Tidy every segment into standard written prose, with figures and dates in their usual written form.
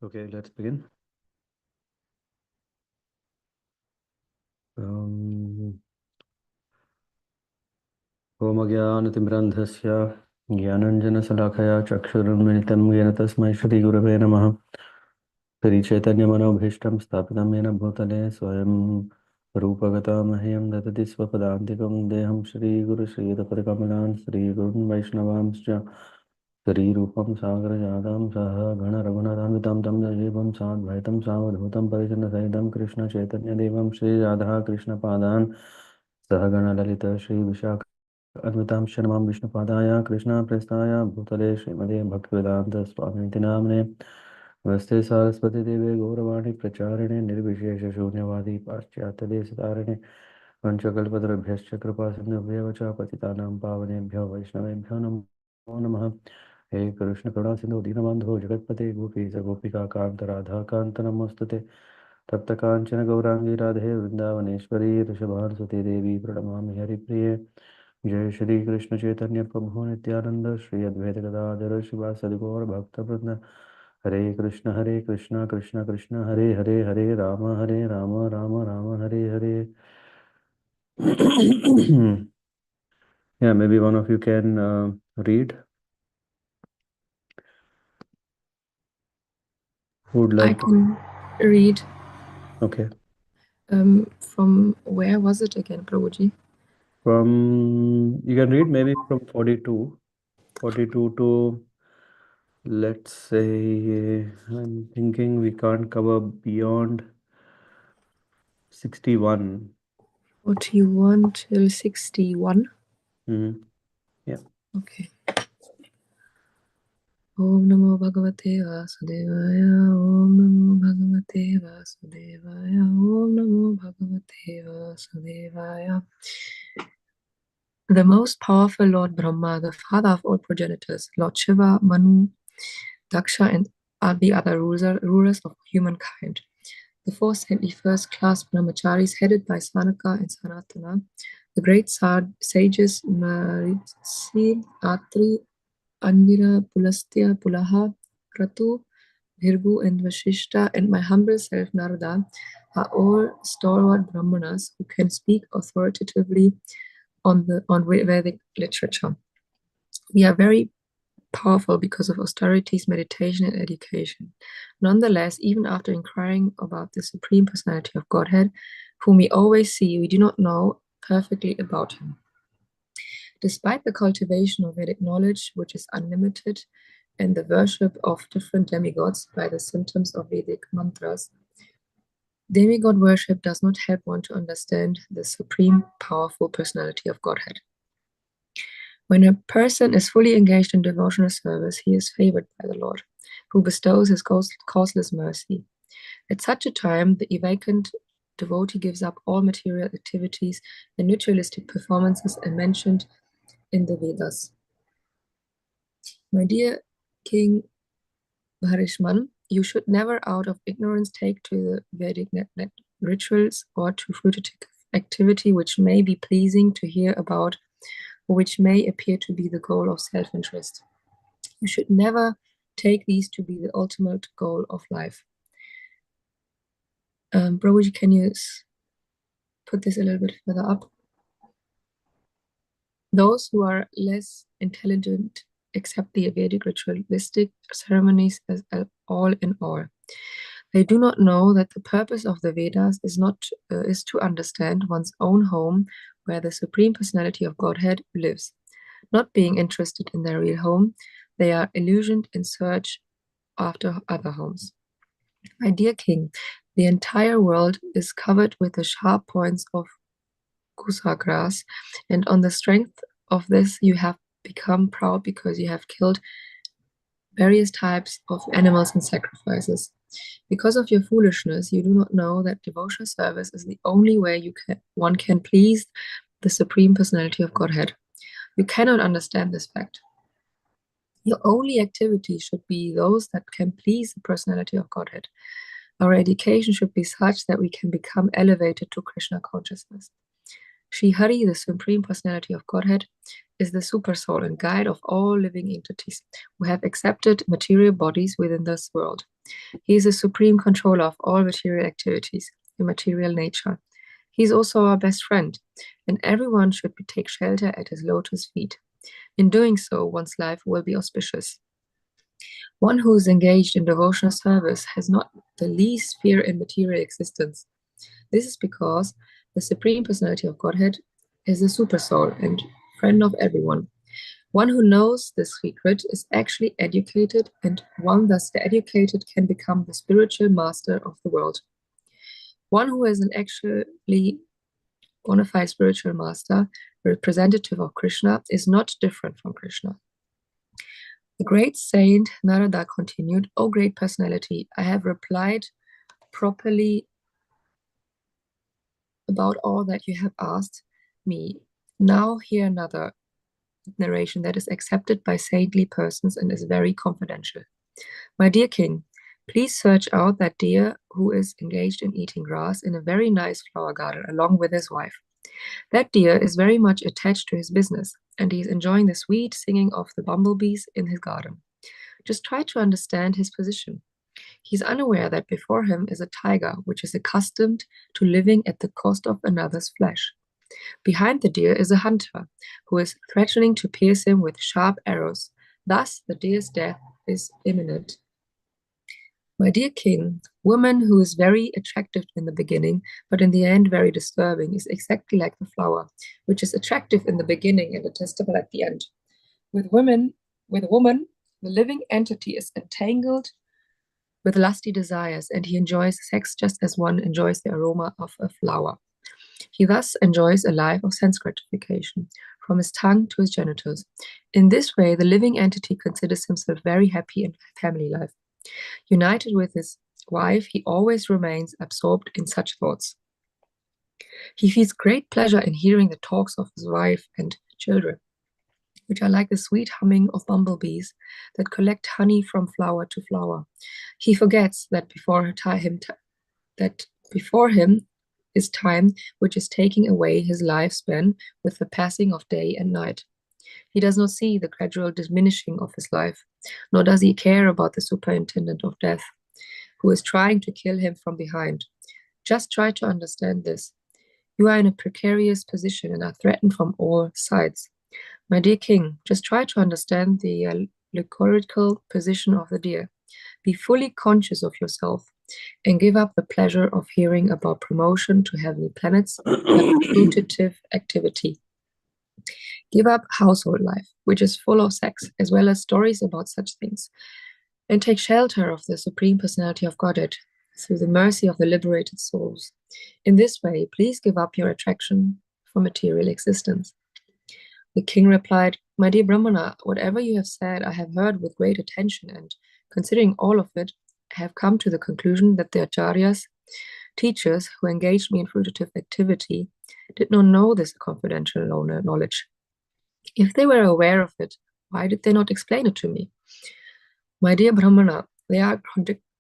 Okay, let's begin. Om Jnana-timrandhasya Jnananjana-salakaya Chakshurunmilitam Yena Tasmai Shri Gurave Namaha. Shri Chaitanya-manobhishtam Sthapitam Yena Bhutale Swayam Rupagatam Mahyam Datati Swapadantikam Deham Shri Guru Shri Dapadakamalan Shri Gurun Vaishnavamscha Shri Rupam Sagar Jadam Saha Gana Raghunathanvitam Tam Jajivam Sadvaitam Savadhutam Parichanna Sahitam Krishna Chaitanya Devam Shri Radha Krishna Padan Sahagana Lalita Shri Vishaka Advitam Shanamam Vishnupadaya Krishna Prestaya Bhutale Srimade Bhaktivedanta Swamiti Namne Namaste Saraswati Deve Gauravani Pracharine Nirvishesha Shunyavadi Paschatade Sitarine Vanchakalpatarabhyascha Kripa Sindhubhyevacha Patitanam Pavanebhyo Vaishnavebhyo Namo Namaha. He Krishna Karuna Sindhu Dinabandho Jagatpate Gopisa Gopika Kanta Radha Kanta Namostute Tapta Kanchana Gaurangi Radhe Vrindavaneshwari Rishabhanusuti Devi Pranamami Haripriye Jai Shri Krishna Chaitanya Prabhu Nityananda Shri Advaita Gadadhara Shivasadi Gaur Bhakta Vrinda Hare Krishna Krishna Krishna Hare Hare Hare Rama Rama Rama Hare Hare. Yeah, maybe one of you can read. Who would like I can read. Okay. From where was it again, Prabhuji? You can read maybe from 42 to, let's say, I'm thinking we can't cover beyond 61. 41 till 61. Yeah. Okay. Om Namo Bhagavate Vasudevaya. Om Namo Bhagavate Vasudevaya. Om Namo Bhagavate Vasudevaya. The most powerful Lord Brahma, the father of all progenitors, Lord Shiva, Manu, Daksha, and the other rulers of humankind. The four saintly first-class brahmacharis headed by Sanaka and Sanatana, the great sages Maritsi, Atri, Anvira, Pulastya, Pulaha, Kratu, Bhirgu, and Vashishta, and my humble self Narada, are all stalwart brahmanas who can speak authoritatively on Vedic literature. We are very powerful because of austerities, meditation, and education. Nonetheless, even after inquiring about the Supreme Personality of Godhead, whom we always see, we do not know perfectly about him. Despite the cultivation of Vedic knowledge, which is unlimited, and the worship of different demigods by the symptoms of Vedic mantras, demigod worship does not help one to understand the Supreme Powerful Personality of Godhead. When a person is fully engaged in devotional service, he is favored by the Lord, who bestows his causeless mercy. At such a time, the awakened devotee gives up all material activities and ritualistic performances as mentioned in the Vedas. My dear King Bharishman, you should never out of ignorance take to the Vedic rituals or to fruitive activity which may be pleasing to hear about, or which may appear to be the goal of self-interest. You should never take these to be the ultimate goal of life. Prabhuji, can you put this a little bit further up? Those who are less intelligent accept the Vedic ritualistic ceremonies as all in all. They do not know that the purpose of the Vedas is to understand one's own home, where the Supreme Personality of Godhead lives. Not being interested in their real home, they are illusioned in search after other homes. My dear King, the entire world is covered with the sharp points of kusa grass, and on the strength of this you have become proud because you have killed various types of animals and sacrifices. Because of your foolishness, you do not know that devotional service is the only way one can please the Supreme Personality of Godhead. You cannot understand this fact. Your only activity should be those that can please the Personality of Godhead. Our education should be such that we can become elevated to Krishna consciousness. Sri Hari, the Supreme Personality of Godhead, is the supersoul and guide of all living entities who have accepted material bodies within this world. He is the supreme controller of all material activities in material nature. He is also our best friend, and everyone should take shelter at his lotus feet. In doing so, one's life will be auspicious. One who is engaged in devotional service has not the least fear in material existence. This is because the Supreme Personality of Godhead is the Supersoul and friend of everyone. One who knows this secret is actually educated, and one thus the educated can become the spiritual master of the world. One who is an actually bona fide spiritual master, representative of Krishna, is not different from Krishna. The great saint Narada continued, "O great personality, I have replied properly about all that you have asked me. Now hear another narration that is accepted by saintly persons and is very confidential. My dear king, please search out that deer who is engaged in eating grass in a very nice flower garden along with his wife. That deer is very much attached to his business, and he is enjoying the sweet singing of the bumblebees in his garden. Just try to understand his position. He is unaware that before him is a tiger which is accustomed to living at the cost of another's flesh. Behind the deer is a hunter who is threatening to pierce him with sharp arrows. Thus, the deer's death is imminent. My dear king, woman who is very attractive in the beginning, but in the end very disturbing, is exactly like the flower, which is attractive in the beginning and detestable at the end. With woman, the living entity is entangled with lusty desires, and he enjoys sex just as one enjoys the aroma of a flower. He thus enjoys a life of sense gratification, from his tongue to his genitals. In this way, the living entity considers himself very happy in family life. United with his wife, he always remains absorbed in such thoughts. He feels great pleasure in hearing the talks of his wife and children, which are like the sweet humming of bumblebees that collect honey from flower to flower. He forgets that before him is time which is taking away his lifespan with the passing of day and night. He does not see the gradual diminishing of his life, nor does he care about the superintendent of death, who is trying to kill him from behind. Just try to understand this. You are in a precarious position and are threatened from all sides. My dear king, just try to understand the allegorical position of the deer. Be fully conscious of yourself and give up the pleasure of hearing about promotion to heavenly planets and fruitative activity. Give up household life, which is full of sex, as well as stories about such things, and take shelter of the Supreme Personality of Godhead through the mercy of the liberated souls. In this way, please give up your attraction for material existence." The king replied, "My dear Brahmana, whatever you have said I have heard with great attention, and considering all of it, I have come to the conclusion that the acharyas, teachers who engaged me in fruitative activity, did not know this confidential knowledge. If they were aware of it, why did they not explain it to me? My dear Brahmana, there are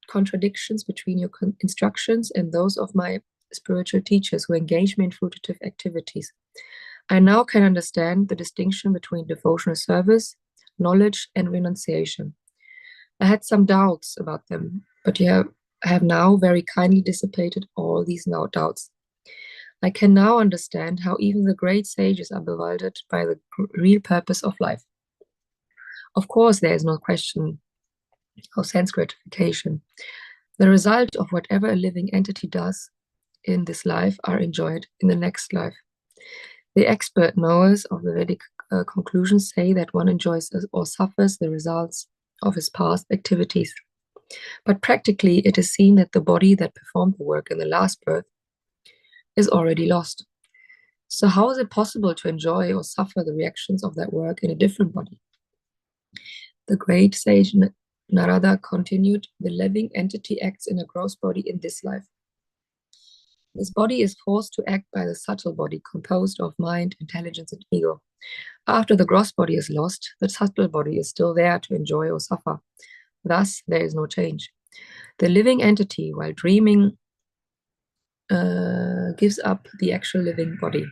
contradictions between your instructions and those of my spiritual teachers who engage me in fruitative activities. I now can understand the distinction between devotional service, knowledge, and renunciation. I had some doubts about them, but I have now very kindly dissipated all these doubts. I can now understand how even the great sages are bewildered by the real purpose of life. Of course, there is no question of sense gratification. The result of whatever a living entity does in this life are enjoyed in the next life. The expert knowers of the Vedic conclusions say that one enjoys or suffers the results of his past activities. But practically, it is seen that the body that performed the work in the last birth is already lost. So how is it possible to enjoy or suffer the reactions of that work in a different body? The great sage Narada continued, the living entity acts in a gross body in this life. This body is forced to act by the subtle body composed of mind, intelligence, and ego. After the gross body is lost, the subtle body is still there to enjoy or suffer. Thus, there is no change. The living entity, while dreaming, gives up the actual living body.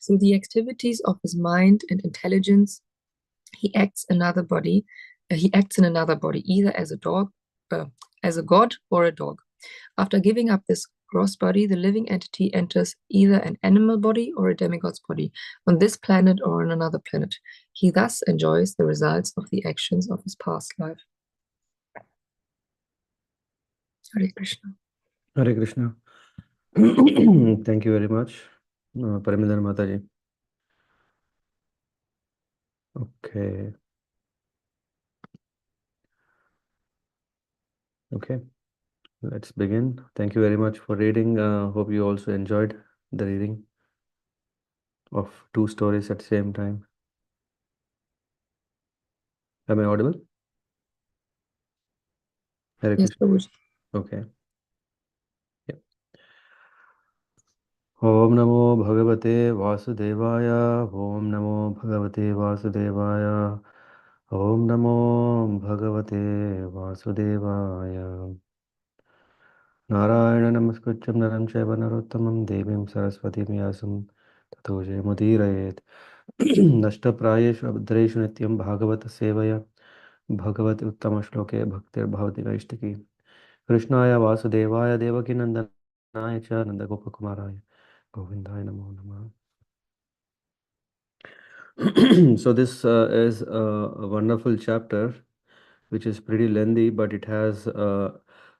Through the activities of his mind and intelligence, he acts another body. He acts in another body, either as a dog, as a god or a dog. After giving up this gross body, the living entity enters either an animal body or a demigod's body, on this planet or on another planet. He thus enjoys the results of the actions of his past life. Hare Krishna. Hare Krishna. Thank you very much, Paramendra Mataji. Okay. Okay. Let's begin. Thank you very much for reading. Hope you also enjoyed the reading of two stories at the same time. Am I audible? Hare Yes, Krishna. Prabhuji. Okay. Yeah. Om Namo Bhagavate Vasudevaya. Om Namo Bhagavate Vasudevaya. Om Namo Bhagavate Vasudevaya. Narayana Namaskrityam Naram Chaiva Narottamam Devim Saraswati Vyasam Tato Jayamudirayet. Nashtaprayeshu abhadreshu nityam bhagavata sevaya bhagavati uttama shloke bhaktir bhavati naishtaki. Krishnaya Vasudevaya Devaki Nandanaya cha Nandagopakumaraya Govindaya Namo Namah. So this is a wonderful chapter which is pretty lengthy, but it has a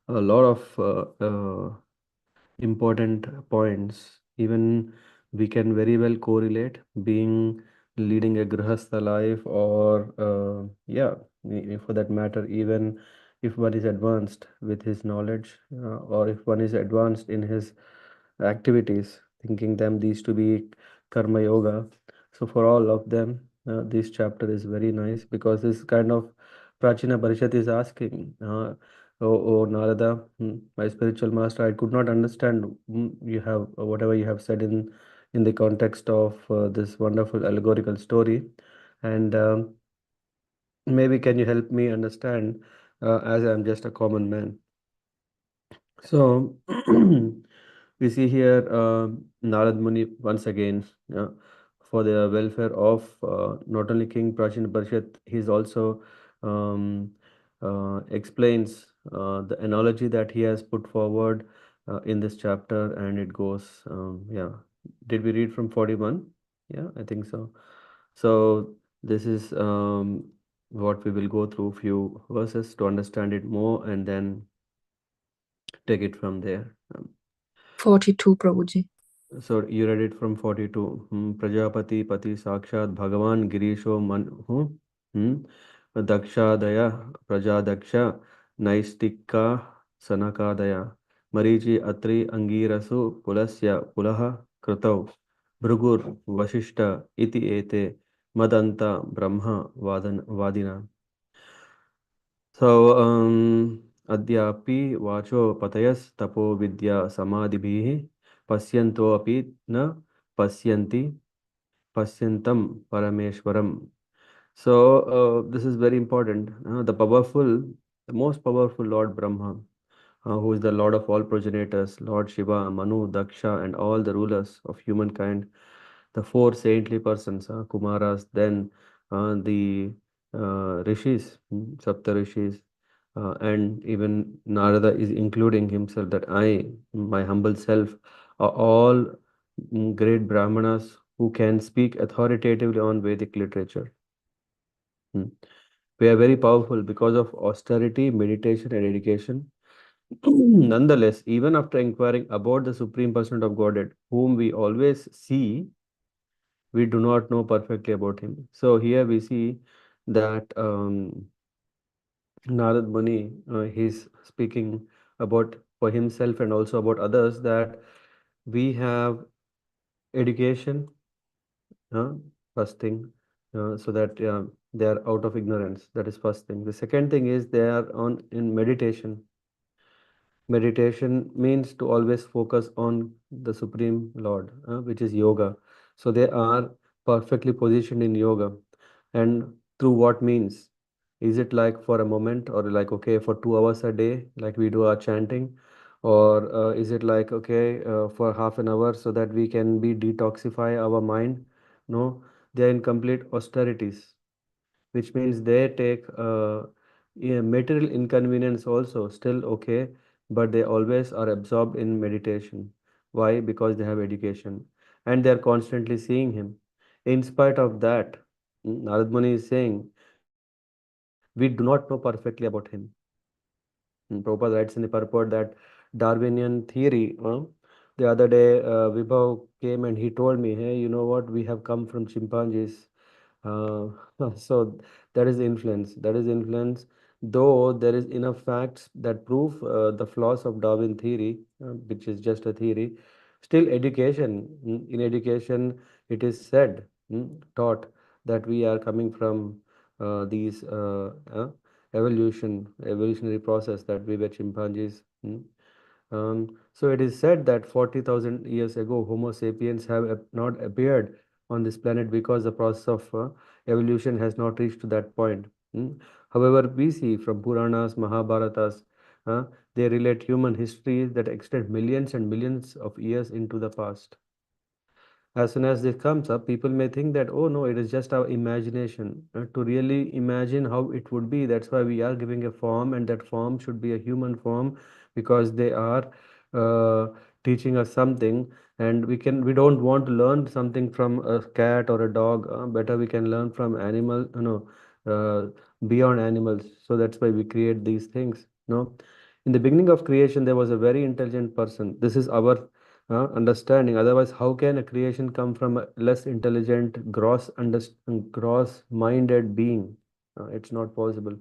lot of important points. Even we can very well correlate being leading a grihastha life, or yeah, for that matter, even if one is advanced with his knowledge, or if one is advanced in his activities, thinking them these to be karma yoga. So for all of them, this chapter is very nice, because this kind of Prachina Parishad is asking, oh Narada, my spiritual master, I could not understand, you have whatever you have said in the context of this wonderful allegorical story, and maybe can you help me understand, as I'm just a common man. So we see here Narad Muni once again, for the welfare of not only King Prachin Parishad, he's also um, explains the analogy that he has put forward in this chapter, and it goes, yeah. Did we read from 41? Yeah, I think so. So this is what we will go through few verses to understand it more, and then take it from there. 42, Prabhuji. So you read it from 42. Prajapati Pati Sakshat Bhagavan Girisho Dakshadaya Prajadaksha Naistika Sanakadaya Marichi Atri Angirasu Pulasya Pulaha Krutau Bhrugur Vashishta Iti Ete Madanta Brahma Vadina. So, Adyapi Vacho Patayas Tapo Vidya Samadhibhihi Pasyanto Api Na Pasyanti Pasyantam Parameshwaram. So, this is very important. The most powerful Lord Brahma, who is the Lord of all progenitors, Lord Shiva, Manu, Daksha, and all the rulers of humankind, the four saintly persons, Kumaras, then the rishis, Sapta rishis, and even Narada is including himself, that my humble self, are all great Brahmanas who can speak authoritatively on Vedic literature. We are very powerful because of austerity, meditation, and education. Nonetheless, even after inquiring about the Supreme Person of Godhead, whom we always see, we do not know perfectly about him. So here we see that Narad Muni, he's speaking about for himself and also about others, that we have education, uh, first thing, so that they are out of ignorance. That is first thing. The second thing is they are on in meditation. Meditation means to always focus on the Supreme Lord, which is yoga. So they are perfectly positioned in yoga. And through what means? Is it like for a moment, or like, okay, for 2 hours a day, like we do our chanting? Or is it like, okay, for half an hour so that we can be detoxify our mind? No, they are in complete austerities, which means they take yeah, material inconvenience also still okay, but they always are absorbed in meditation. Why? Because they have education and they are constantly seeing him. In spite of that, Narad Muni is saying, we do not know perfectly about him. Prabhupada writes in the purport that Darwinian theory. The other day, Vibhav came and he told me, hey, you know what? We have come from chimpanzees. Uh, so that is influence. That is influence. Though there is enough facts that prove the flaws of Darwin theory, which is just a theory, still education. In education, it is said, taught that we are coming from these evolutionary process that we were chimpanzees. So it is said that 40,000 years ago, Homo sapiens have not appeared on this planet because the process of evolution has not reached to that point. However, we see from Puranas, Mahabharatas, uh, they relate human histories that extend millions and millions of years into the past. As soon as this comes up, people may think that, oh no, it is just our imagination. To really imagine how it would be, that's why we are giving a form, and that form should be a human form because they are uh, teaching us something, and we don't want to learn something from a cat or a dog. Better we can learn from animal, beyond animals. So that's why we create these things. No, in the beginning of creation, there was a very intelligent person. This is our understanding. Otherwise, how can a creation come from a less intelligent, gross-minded being? It's not possible.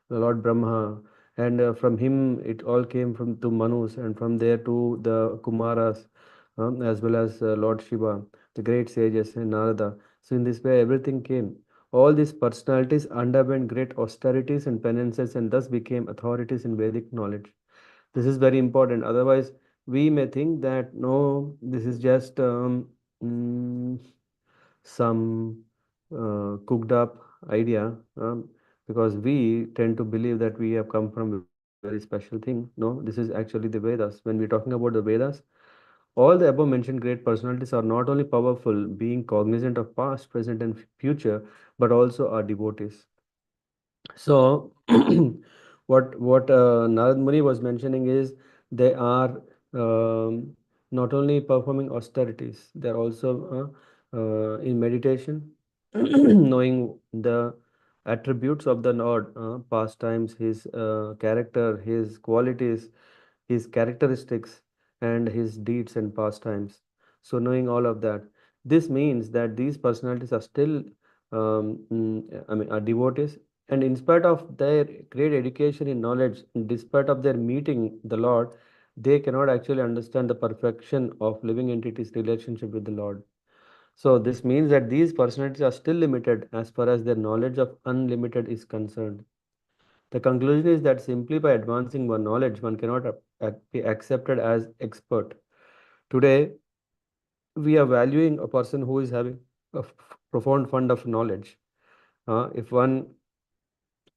The Lord Brahma, and from him it all came from to Manus, and from there to the Kumaras, as well as Lord Shiva, the great sages, and Narada. So in this way, everything came. All these personalities underwent great austerities and penances, and thus became authorities in Vedic knowledge. This is very important. Otherwise, we may think that no, this is just mm, some cooked up idea, because we tend to believe that we have come from a very special thing. No, this is actually the Vedas. When we're talking about the Vedas, all the above mentioned great personalities are not only powerful, being cognizant of past, present, and future, but also are devotees. So, what Narad Muni was mentioning is they are not only performing austerities, they are also in meditation, knowing the attributes of the Lord, pastimes, His character, His qualities, His characteristics, and His deeds and pastimes. So, knowing all of that, this means that these personalities are still, are devotees, and in spite of their great education in knowledge, despite of their meeting the Lord, they cannot actually understand the perfection of living entities' relationship with the Lord. So this means that these personalities are still limited as far as their knowledge of unlimited is concerned. The conclusion is that simply by advancing one knowledge, one cannot be accepted as expert. Today, we are valuing a person who is having a profound fund of knowledge. If one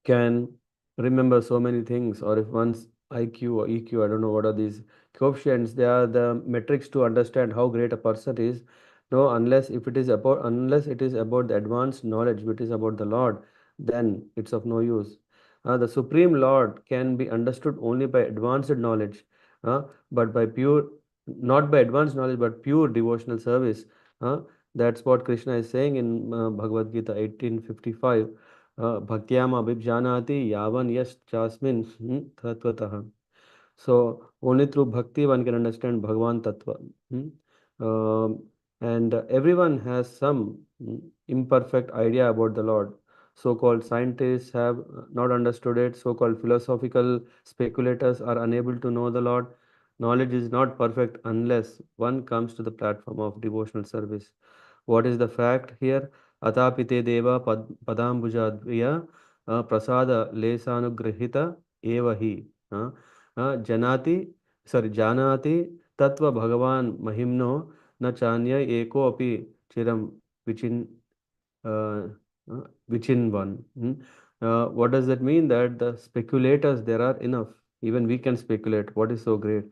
can remember so many things, or if one's IQ or EQ, I don't know what are these coefficients, they are the metrics to understand how great a person is. No, unless it is about the advanced knowledge, which is about the Lord, then it's of no use. The Supreme Lord can be understood only by advanced knowledge, uh, but by pure, not by advanced knowledge, but pure devotional service. Uh, that's what Krishna is saying in Bhagavad Gita 18:55. Bhaktyam abhijnanati yavan yash chasmin tatvatah. So only through bhakti one can understand Bhagavan Tattva. Hmm. And everyone has some imperfect idea about the Lord. So-called scientists have not understood it. So-called philosophical speculators are unable to know the Lord. Knowledge is not perfect unless one comes to the platform of devotional service. What is the fact here? Atapite deva padambujadviya prasada lesanugrahita evahi. Janati, sorry, Janati Tattva Bhagavan Mahimno na Chanya Eko api Chiram Vichin uh, Vichin one. What does that mean? That the speculators there are enough. Even we can speculate what is so great.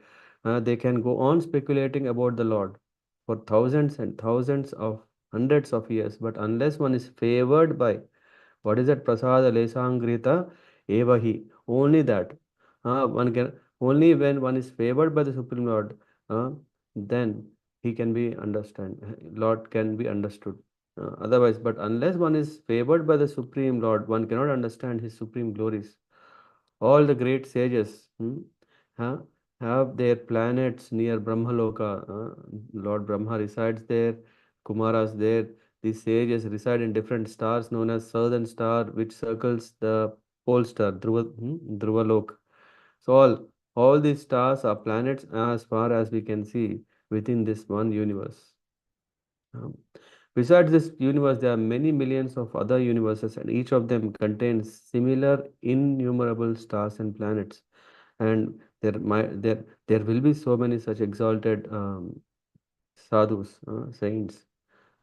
They can go on speculating about the Lord for thousands and thousands of hundreds of years, but unless one is favored by what is that prasada lesangrita evahi, only that one can only when one is favored by the Supreme Lord, then he can be understand. Lord can be understood. Otherwise, but unless one is favored by the Supreme Lord, one cannot understand His supreme glories. All the great sages ha- have their planets near Brahmaloka. Lord Brahma resides there, Kumaras there. These sages reside in different stars known as Southern Star, which circles the pole star, Dhruvalok. So all these stars are planets as far as we can see within this one universe. Um, Besides this universe, there are many millions of other universes, and each of them contains similar innumerable stars and planets. And there will be so many such exalted sadhus, saints,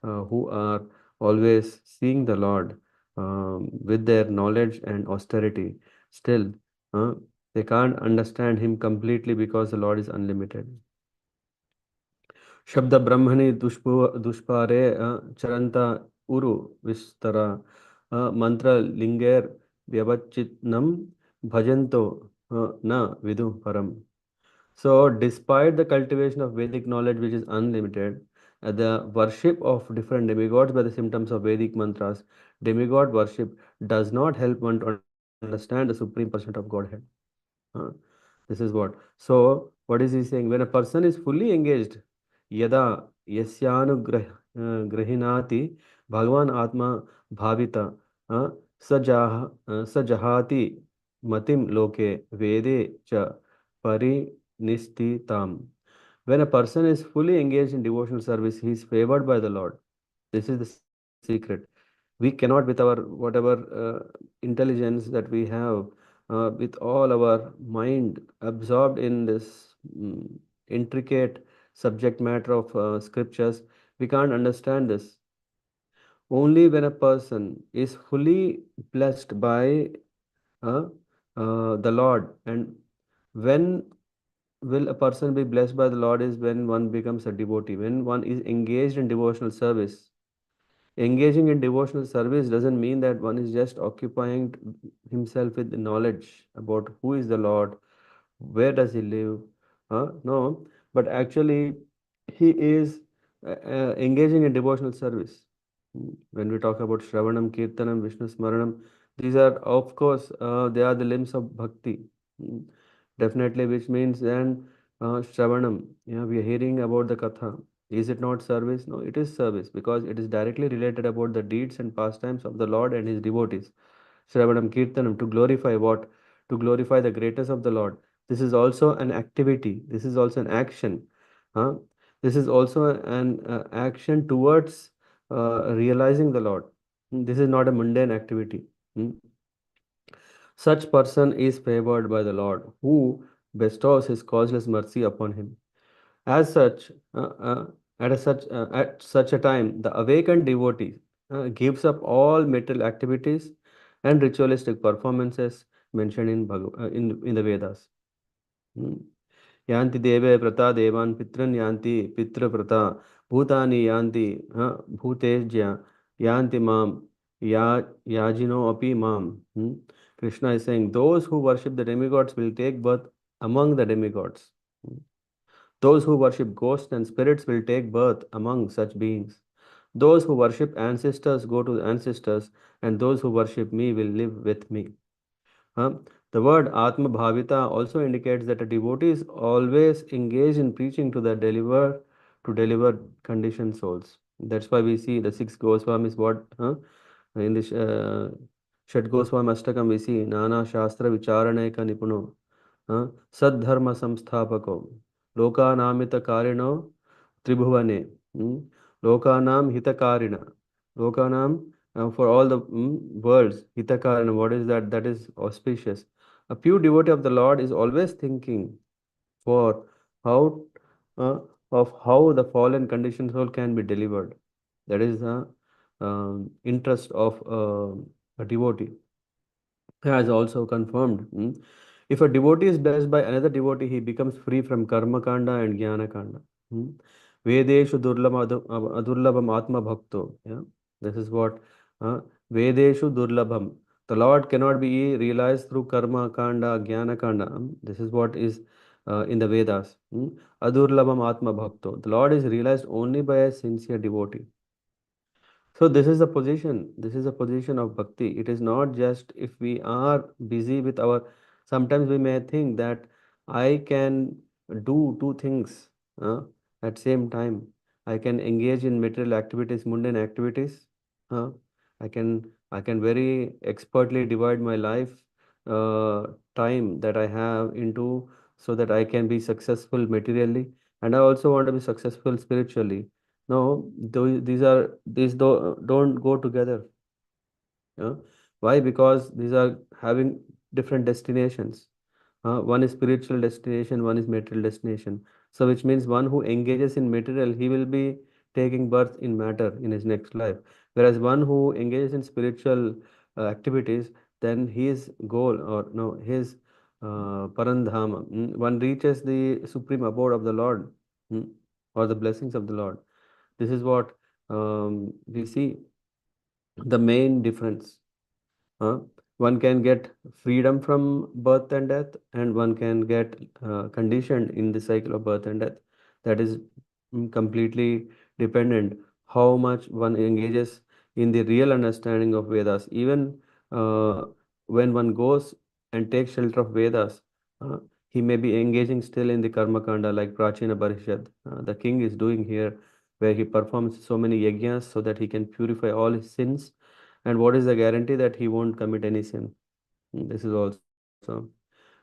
who are always seeing the Lord with their knowledge and austerity. Still, uh, they can't understand Him completely because the Lord is unlimited. शब्द ब्रह्मणि दुष्पारे चरंत उरु विस्तर मंत्र लिंगेर व्यवचिन्नम भजन्तो न विदु परम. So despite the cultivation of Vedic knowledge which is unlimited, the worship of different demigods by the symptoms of Vedic mantras, demigod worship does not help one to understand the supreme person of Godhead. Uh, this is what. So, what is he saying? When a person is fully engaged, yada grahinati Bhagavan Atma bhavita sajahati matim loke vede cha parinistitam. When a person is fully engaged in devotional service, he is favored by the Lord. This is the secret. We cannot, with our whatever intelligence that we have, with all our mind absorbed in this intricate subject matter of scriptures, we can't understand this. Only when a person is fully blessed by uh, the Lord, and when will a person be blessed by the Lord is when one becomes a devotee, when one is engaged in devotional service. Engaging in devotional service doesn't mean that one is just occupying himself with the knowledge about who is the Lord, where does he live. No, but actually he is engaging in devotional service. When we talk about Shravanam, Kirtanam, Vishnu Smaranam, these are, of course, they are the limbs of bhakti. Mm, Definitely, which means then Shravanam, yeah, we are hearing about the Katha. Is it not service? No, it is service because it is directly related about the deeds and pastimes of the Lord and his devotees. Shravanam Kirtanam, to glorify what? To glorify the greatness of the Lord. This is also an activity. This is also an action. Huh? This is also an action towards realizing the Lord. This is not a mundane activity. Hmm. Such person is favored by the Lord, who bestows his causeless mercy upon him. As such, at such a time, the awakened devotee gives up all material activities and ritualistic performances mentioned in the Vedas. Hmm. Yanti deve prata devan pitran yanti pitra prata bhutani yanti bhutejya yanti mam yajino api mam. Krishna is saying those who worship the demigods will take birth among the demigods. Hmm. Those who worship ghosts and spirits will take birth among such beings. Those who worship ancestors go to the ancestors, and those who worship me will live with me. Huh? The word Atma Bhavita also indicates that a devotee is always engaged in preaching to deliver conditioned souls. That's why we see the six Goswamis. What in this Shat Goswami Ashtakam we see Nana Shastra Vicharaneka Nipuno Sadharma Samsthapako Lokanamita Karino Tribhuvane Lokanam Hitakarina Lokanam for all the worlds Hitakarina. What is that? That is auspicious. A pure devotee of the Lord is always thinking for how uh, of how the fallen conditioned soul can be delivered. That is the interest of a devotee. Has also confirmed If a devotee is blessed by another devotee, he becomes free from karma kanda and jnana kanda. Hmm? Vedeshu adurlabham atma bhakto. Yeah, this is what uh, Vedeshu durlabham. The Lord cannot be realized through karma kanda, jnana kanda. This is what is in the Vedas. Adurlabham atma bhakto. The Lord is realized only by a sincere devotee. So this is the position. This is a position of bhakti. It is not just if we are busy with our. Sometimes we may think that I can do two things at same time. I can engage in material activities, mundane activities. Uh, I can very expertly divide my life time that I have into so that I can be successful materially, and I also want to be successful spiritually. No, these don't go together. Yeah? Why? Because these are having different destinations. One is spiritual destination, one is material destination. So, which means one who engages in material, he will be taking birth in matter in his next life. Whereas one who engages in spiritual activities, then his goal or no, his parandhama, one reaches the supreme abode of the Lord, mm, or the blessings of the Lord. This is what we see the main difference. uh, One can get freedom from birth and death, and one can get conditioned in the cycle of birth and death. That is completely dependent how much one engages in the real understanding of Vedas. Even uh, when one goes and takes shelter of Vedas, uh, he may be engaging still in the Karma Kanda like Prachina Parishad. The king is doing here, where he performs so many yajnas so that he can purify all his sins. And what is the guarantee that he won't commit any sin? This is also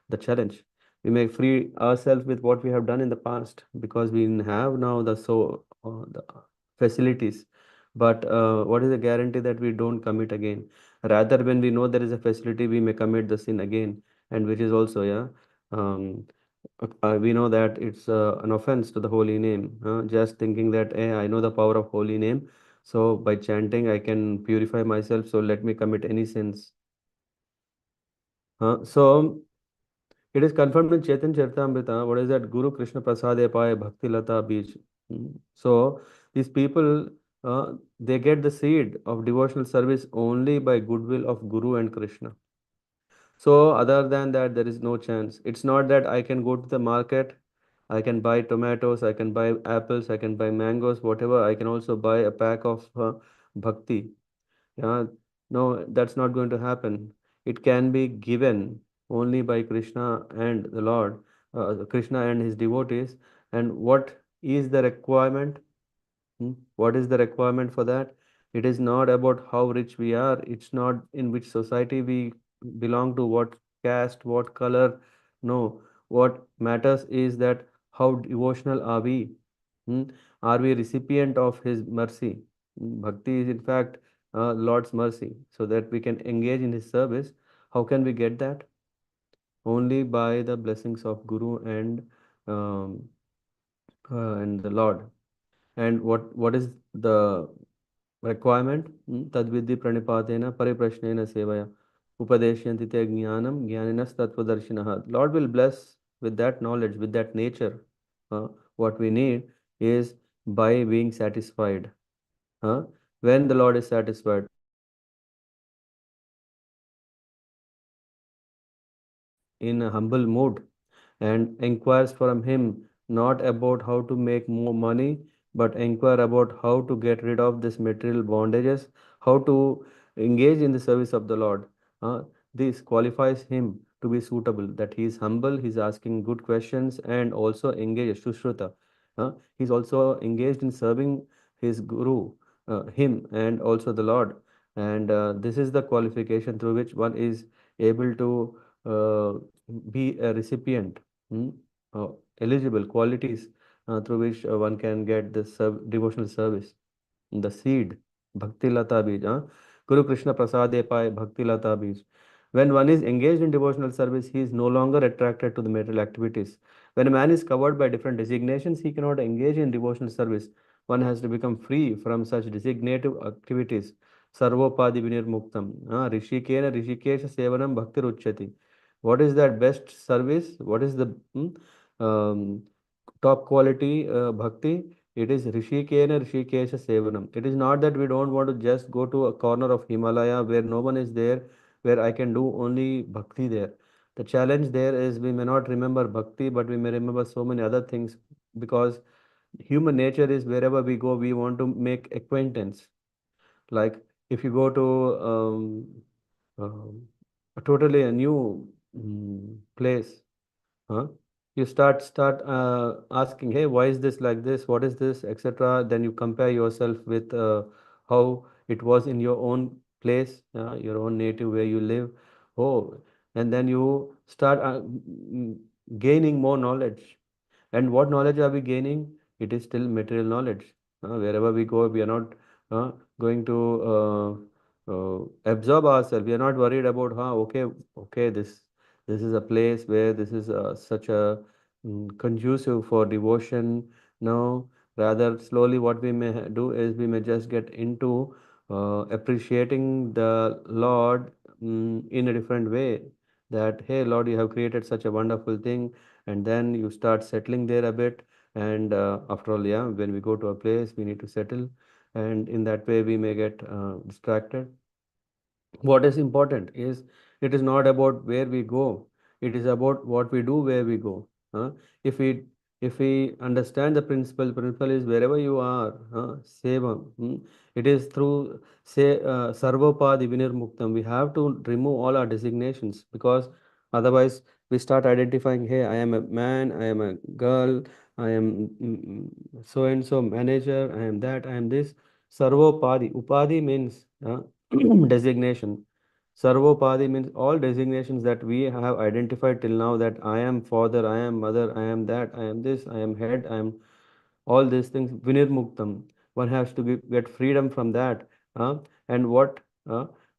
the challenge. We may free ourselves with what we have done in the past because we have now the facilities. But what is the guarantee that we don't commit again? Rather, when we know there is a facility, we may commit the sin again, and which is also, yeah, um, we know that it's an offense to the holy name. Just thinking that, hey, I know the power of holy name, so by chanting I can purify myself. So let me commit any sins. So it is confirmed in Chaitanya Charitamrita. What is that? Guru Krishna Prasade Paya Bhakti Lata Bij. So these people, they get the seed of devotional service only by goodwill of Guru and Krishna. So other than that, there is no chance. It's not that I can go to the market, I can buy tomatoes, I can buy apples, I can buy mangoes, whatever. I can also buy a pack of bhakti. Yeah, no, that's not going to happen. It can be given only by Krishna and the Lord, Krishna and his devotees. And what is the requirement? What is the requirement for that? It is not about how rich we are. It's not in which society we belong to, what caste, what color. No, what matters is that how devotional are we? Hmm? Are we recipient of His mercy? Bhakti is in fact Lord's mercy, so that we can engage in His service. How can we get that? Only by the blessings of Guru um, and the Lord. And what is the requirement? Tadvidhi pranipatena pariprashnena sevaya upadeshyanti te jnanam jnaninas tattvadarshinaha. Lord will bless with that knowledge, with that nature. Uh, what we need is by being satisfied. Uh, when the Lord is satisfied, in a humble mood, and inquires from him not about how to make more money, but inquire about how to get rid of this material bondages, how to engage in the service of the Lord. Uh, this qualifies him to be suitable, that he is humble, he is asking good questions, and also engaged, Sushruta. He is also engaged in serving his Guru, him, and also the Lord. And this is the qualification through which one is able to be a recipient, mm, uh, eligible qualities through which one can get the devotional service. The seed, Bhakti Lata Bij, Guru Krishna Prasade Pai Bhakti Lata Bij. When one is engaged in devotional service, he is no longer attracted to the material activities. When a man is covered by different designations, he cannot engage in devotional service. One has to become free from such designative activities. Sarvopadi Vinirmuktam. Rishikena Rishikesha Sevanam Bhakti Ruchyati. What is that best service? What is the um, top quality bhakti? It is Rishikena Rishikesha Sevanam. It is not that we don't want to just go to a corner of Himalaya where no one is there, where I can do only bhakti there. The challenge there is we may not remember bhakti, but we may remember so many other things, because human nature is wherever we go, we want to make acquaintance. Like if you go to um, a totally a new place, huh? You start asking, hey, why is this like this? What is this, etc. Then you compare yourself with how it was in your own place, your own native where you live. Oh, and then you start gaining more knowledge. And what knowledge are we gaining? It is still material knowledge. Wherever we go, we are not going to absorb ourselves. We are not worried about, okay, this is a place where this is such a conducive for devotion. No, rather slowly, what we may do is we may just get into appreciating the Lord in a different way. That hey, Lord, you have created such a wonderful thing, and then you start settling there a bit. And after all, yeah, when we go to a place, we need to settle, and in that way, we may get distracted. What is important is it is not about where we go, it is about what we do where we go. huh? if we if we understand the principle is wherever you are, seva, it is through say sarvopadi vinirmuktam. We have to remove all our designations, because otherwise we start identifying, hey, I am a man, I am a girl, I am so and so manager, I am that, I am this. Sarvopadi, upadi means designation. Sarvopadi means all designations that we have identified till now, that I am father, I am mother, I am that, I am this, I am head, I am all these things. Vinirmuktam. One has to get freedom from that. And what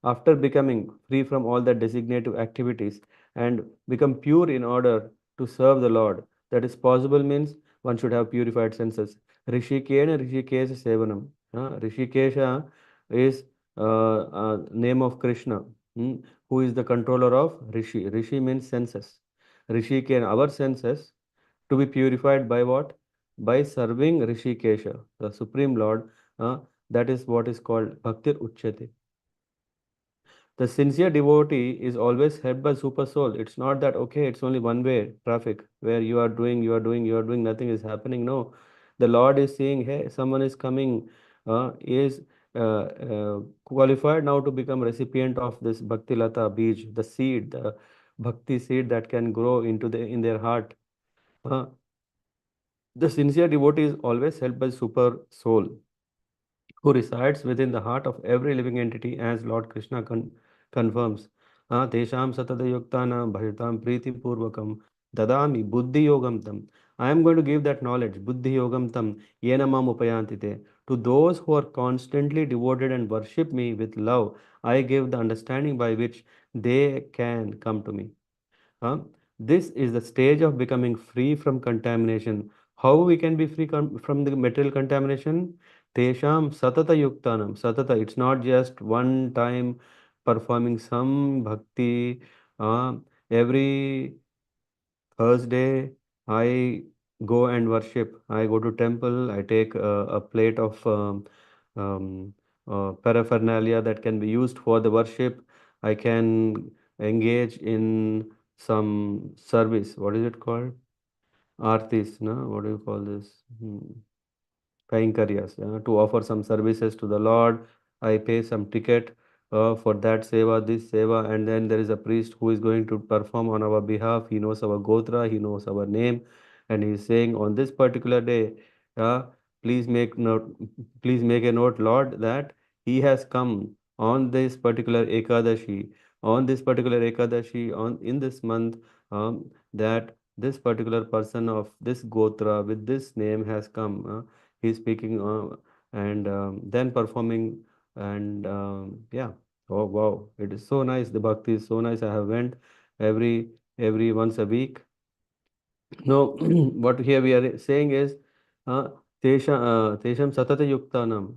after becoming free from all the designative activities and become pure in order to serve the Lord. That is possible means one should have purified senses. Rishikena Rishikesha Sevanam. Rishikesha is name of Krishna, who is the controller of Rishi. Rishi means senses. Rishikena, our senses, to be purified by what? By serving Rishikesha, the Supreme Lord. That is what is called Bhaktir Uchyate. The sincere devotee is always helped by super soul. It's not that, okay, it's only one way traffic where you are doing, nothing is happening. No, the Lord is saying, hey, someone is coming, is qualified now to become recipient of this Bhakti Lata Bij, the seed, the Bhakti seed that can grow in their heart. Uh, the sincere devotee is always helped by super soul, who resides within the heart of every living entity, as Lord Krishna confirms. Tesham satadayuktanam bhajatam priti purvakam dadami buddhi yogam tam. I am going to give that knowledge, buddhi yogam tam, yenamam upayantite. To those who are constantly devoted and worship me with love, I give the understanding by which they can come to me. Huh? This is the stage of becoming free from contamination. How we can be free from the material contamination? Tesham satata yuktanam. Satata, it's not just one time performing some bhakti. Uh, every Thursday, I go and worship. I go to temple. I take a plate of um, paraphernalia that can be used for the worship. I can engage in some service. What is it called? Artis, no? What do you call this? Kainkarias, to offer some services to the Lord. I pay some ticket for that seva, this seva, and then there is a priest who is going to perform on our behalf. He knows our gotra, he knows our name, and he is saying on this particular day, uh, please make note, please make a note, Lord, that he has come on this particular Ekadashi, on this particular Ekadashi, on in this month, that this particular person of this gotra with this name has come. He's speaking and then performing, and yeah, oh wow, it is so nice. The bhakti is so nice. I have went every once a week. No, what here we are saying is uh, tesham satata yuktanam.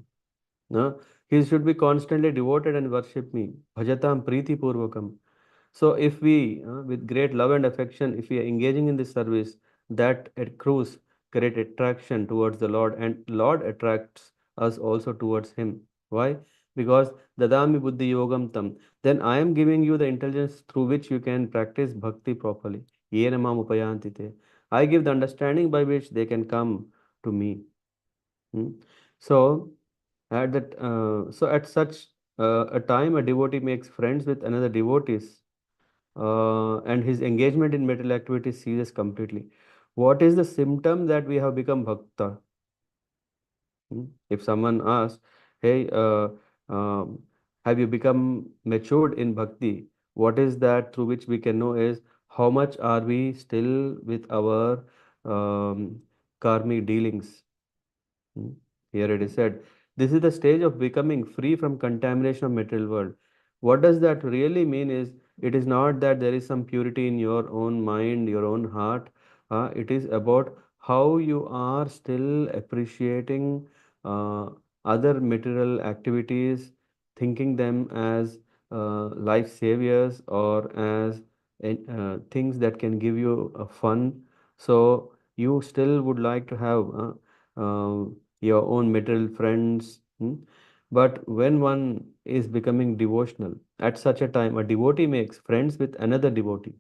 uh, he should be constantly devoted and worship me, bhajatam priti purvakam. So if we, with great love and affection, if we are engaging in this service, that accrues great attraction towards the Lord, and Lord attracts us also towards Him. Why? Because dadami buddhi yogam tam. Then I am giving you the intelligence through which you can practice bhakti properly. Yena mam upayanti te. I give the understanding by which they can come to me. Hmm. So at such a time, a devotee makes friends with another devotees, and his engagement in material activities ceases completely. What is the symptom that we have become bhakta? If someone asks, "Hey, um, have you become matured in bhakti?" What is that through which we can know is how much are we still with our um, karmic dealings? Hmm. Here it is said, this is the stage of becoming free from contamination of material world. What does that really mean is, it is not that there is some purity in your own mind, your own heart. It is about how you are still appreciating uh, other material activities, thinking them as life saviors or as things that can give you fun. So you still would like to have your own material friends. But when one is becoming devotional, at such a time, a devotee makes friends with another devotee.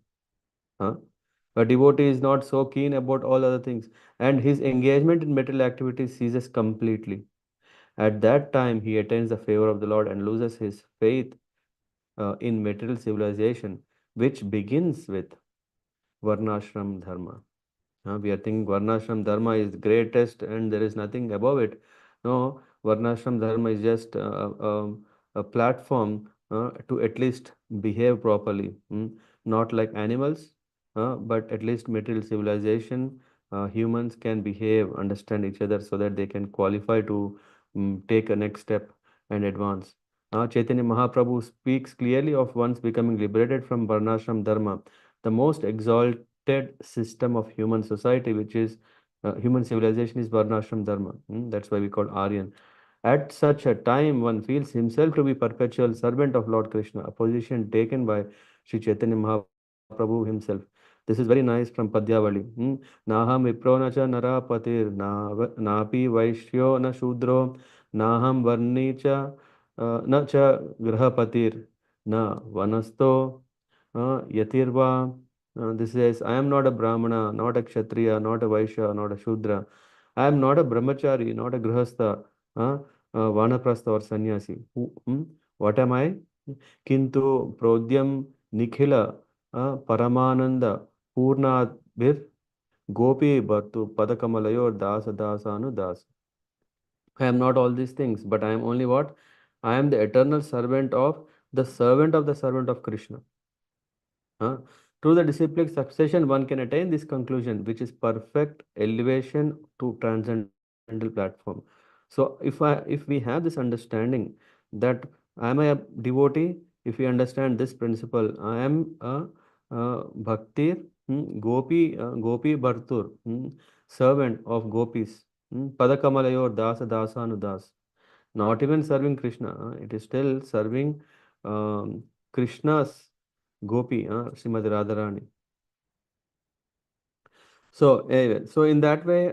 Huh? A devotee is not so keen about all other things, and his engagement in material activities ceases completely. At that time, he attains the favor of the Lord and loses his faith in material civilization, which begins with Varnashram Dharma. We are thinking Varnashram Dharma is the greatest and there is nothing above it. No, Varnashram Dharma is just a platform to at least behave properly. Not like animals, but at least material civilization, humans can behave, understand each other so that they can qualify to take a next step and advance. Chaitanya Mahaprabhu speaks clearly of once becoming liberated from Varnashram Dharma, the most exalted system of human society, which is human civilization, is Varnashram Dharma. That's why we call Aryan. At such a time, one feels himself to be perpetual servant of Lord Krishna, a position taken by Sri Chaitanya Mahaprabhu himself. This is very nice from Padyavali. Naham vipro na cha narapatir, napi vaishyo na shudro, naham varni cha na cha grahapatir, na vanasto yatirva. This says, I am not a Brahmana, not a Kshatriya, not a Vaishya, not a Shudra. I am not a Brahmachari, not a Grihastha, Vanaprastha or Sannyasi. What am I? Kintu Prodhyam Nikhila Paramananda Purnadbir Gopi Bhartu Padakamalayor Dasa Dasa Anu Das. I am not all these things, but I am only what? I am the eternal servant of the servant of Krishna. Huh? Through the disciplic succession, one can attain this conclusion, which is perfect elevation to transcendental platform. So, if we have this understanding that I am a devotee, if we understand this principle, I am a bhaktir, gopi bhartur, servant of gopis, padakamalayur dasa dasa anudas. Not even serving Krishna, it is still serving Krishna's Gopi, Srimati Radharani. So, anyway, so in that way,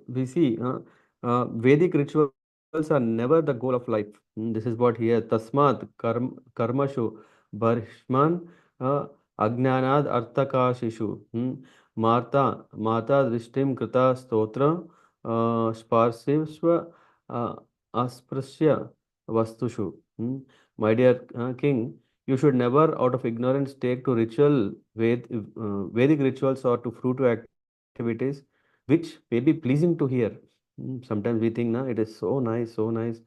we see Vedic rituals are never the goal of life. This is what here Tasmat Karmashu Bharishman Agnanad Artakashishu Mata Drishtim Krita Stotra Sparsivsva uh, Asprasya Vastushu. My dear king, you should never, out of ignorance, take to Vedic rituals or to fruitive activities which may be pleasing to hear. Sometimes we think, na, it is so nice, so nice.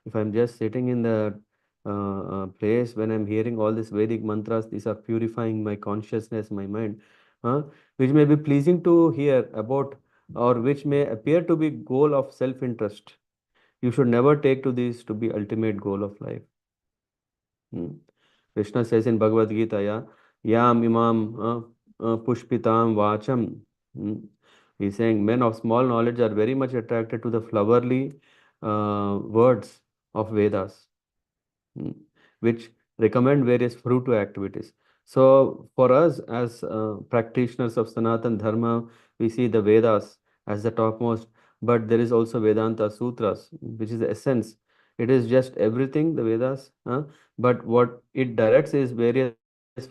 If I'm just sitting in the place when I'm hearing all these Vedic mantras, these are purifying my consciousness, my mind, uh, which may be pleasing to hear about, or which may appear to be goal of self-interest. You should never take to these to be ultimate goal of life. Hmm. Krishna says in Bhagavad Gita, Yam imam pushpitam vacham. Hmm. He's saying men of small knowledge are very much attracted to the flowery words of Vedas, hmm, which recommend various fruitive activities. So for us as practitioners of Sanatan Dharma, we see the Vedas as the topmost, but there is also Vedanta Sutras, which is the essence. It is just everything, the Vedas, but what it directs is various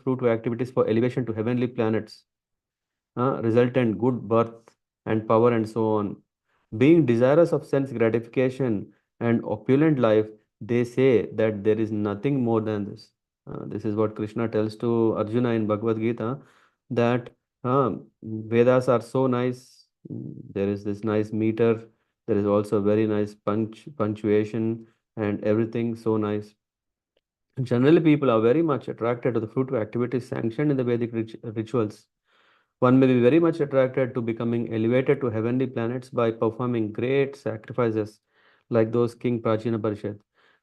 fruit activities for elevation to heavenly planets, resultant good birth and power and so on. Being desirous of sense gratification and opulent life, they say that there is nothing more than this. This is what Krishna tells to Arjuna in Bhagavad Gita, that Vedas are so nice. There is this nice meter. There is also very nice punctuation, and everything so nice. Generally, people are very much attracted to the fruitful activities sanctioned in the Vedic rituals. One may be very much attracted to becoming elevated to heavenly planets by performing great sacrifices like those King Prachina Parishad.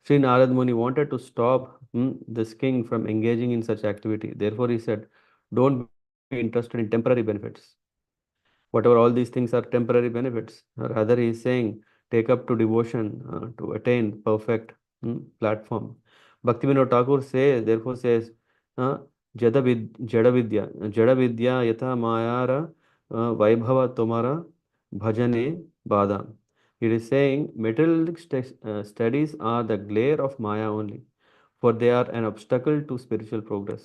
Sri Narad Muni wanted to stop this king from engaging in such activity. Therefore, he said, don't be interested in temporary benefits. Whatever all these things are temporary benefits. Rather, he is saying, take up to devotion to attain perfect platform. Bhaktivinoda Thakur therefore says, uh, Jada Vidya Yatha Mayara Vaibhava Tomara Bhajane Bada. It is saying materialistic studies are the glare of Maya only, for they are an obstacle to spiritual progress.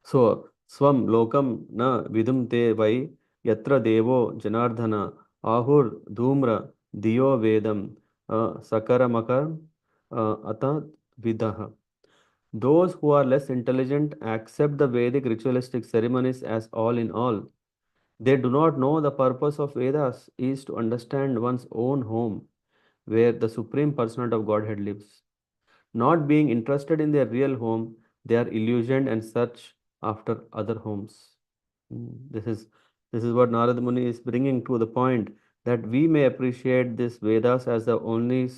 So, swam lokam na vidum te vai yatra devo janardhana ahur dhumra diyo vedam sakaramakar ata vidaha. Those who are less intelligent accept the Vedic ritualistic ceremonies as all in all. They do not know the purpose of Vedas is to understand one's own home, where the Supreme Personality of Godhead lives. Not being interested in their real home, they are illusioned and search after other homes. This is what Narada Muni is bringing to the point, that we may appreciate this Vedas as the only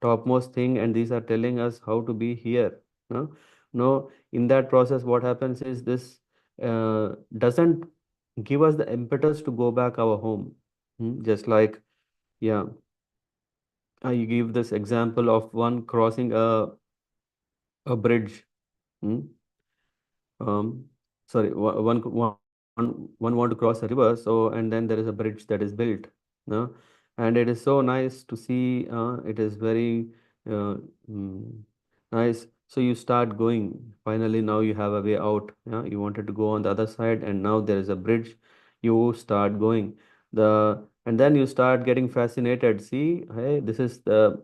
topmost thing, and these are telling us how to be here. No, no. In that process, what happens is this doesn't give us the impetus to go back our home. Just like, yeah, I give this example of one crossing a bridge. Hmm? Um, Sorry, one want to cross a river, so and then there is a bridge that is built, no? And it is so nice to see. It is very uh, mm, nice. So you start going. Finally, now you have a way out. Yeah, you wanted to go on the other side, and now there is a bridge. You start going. And then you start getting fascinated. See, hey, this is the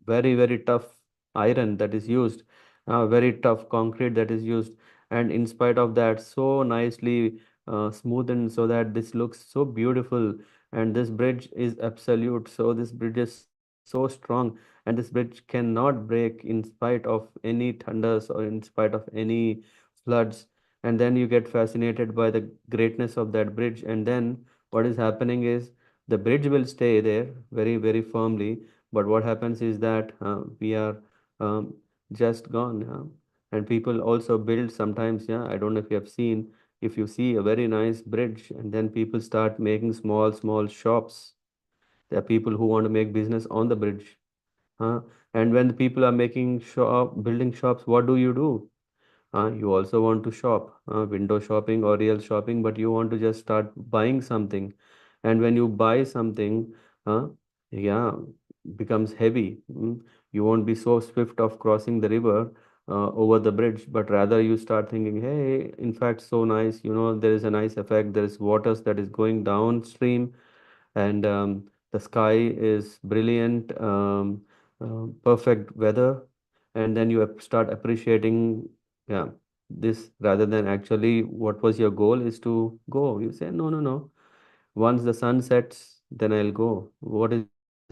very tough iron that is used, very tough concrete that is used, and in spite of that, so nicely smoothened so that this looks so beautiful. And this bridge is absolute, so this bridge is so strong, and this bridge cannot break in spite of any thunders or in spite of any floods. And then you get fascinated by the greatness of that bridge, and then what is happening is the bridge will stay there very firmly, but what happens is that we are um, just gone. And people also build sometimes, yeah, I don't know if you have seen, if you see a very nice bridge and then people start making small shops. There are people who want to make business on the bridge. uh, and when the people are making building shops, what do? You also want to shop, window shopping or real shopping, but you want to just start buying something. And when you buy something, uh, yeah, becomes heavy. You won't be so swift of crossing the river over the bridge, but rather you start thinking, hey, in fact, so nice. There is a nice effect. There is waters that is going downstream, and the sky is brilliant, perfect weather, and then you start appreciating, yeah, this, rather than actually what was your goal is to go. You say, no. Once the sun sets, then I'll go. What is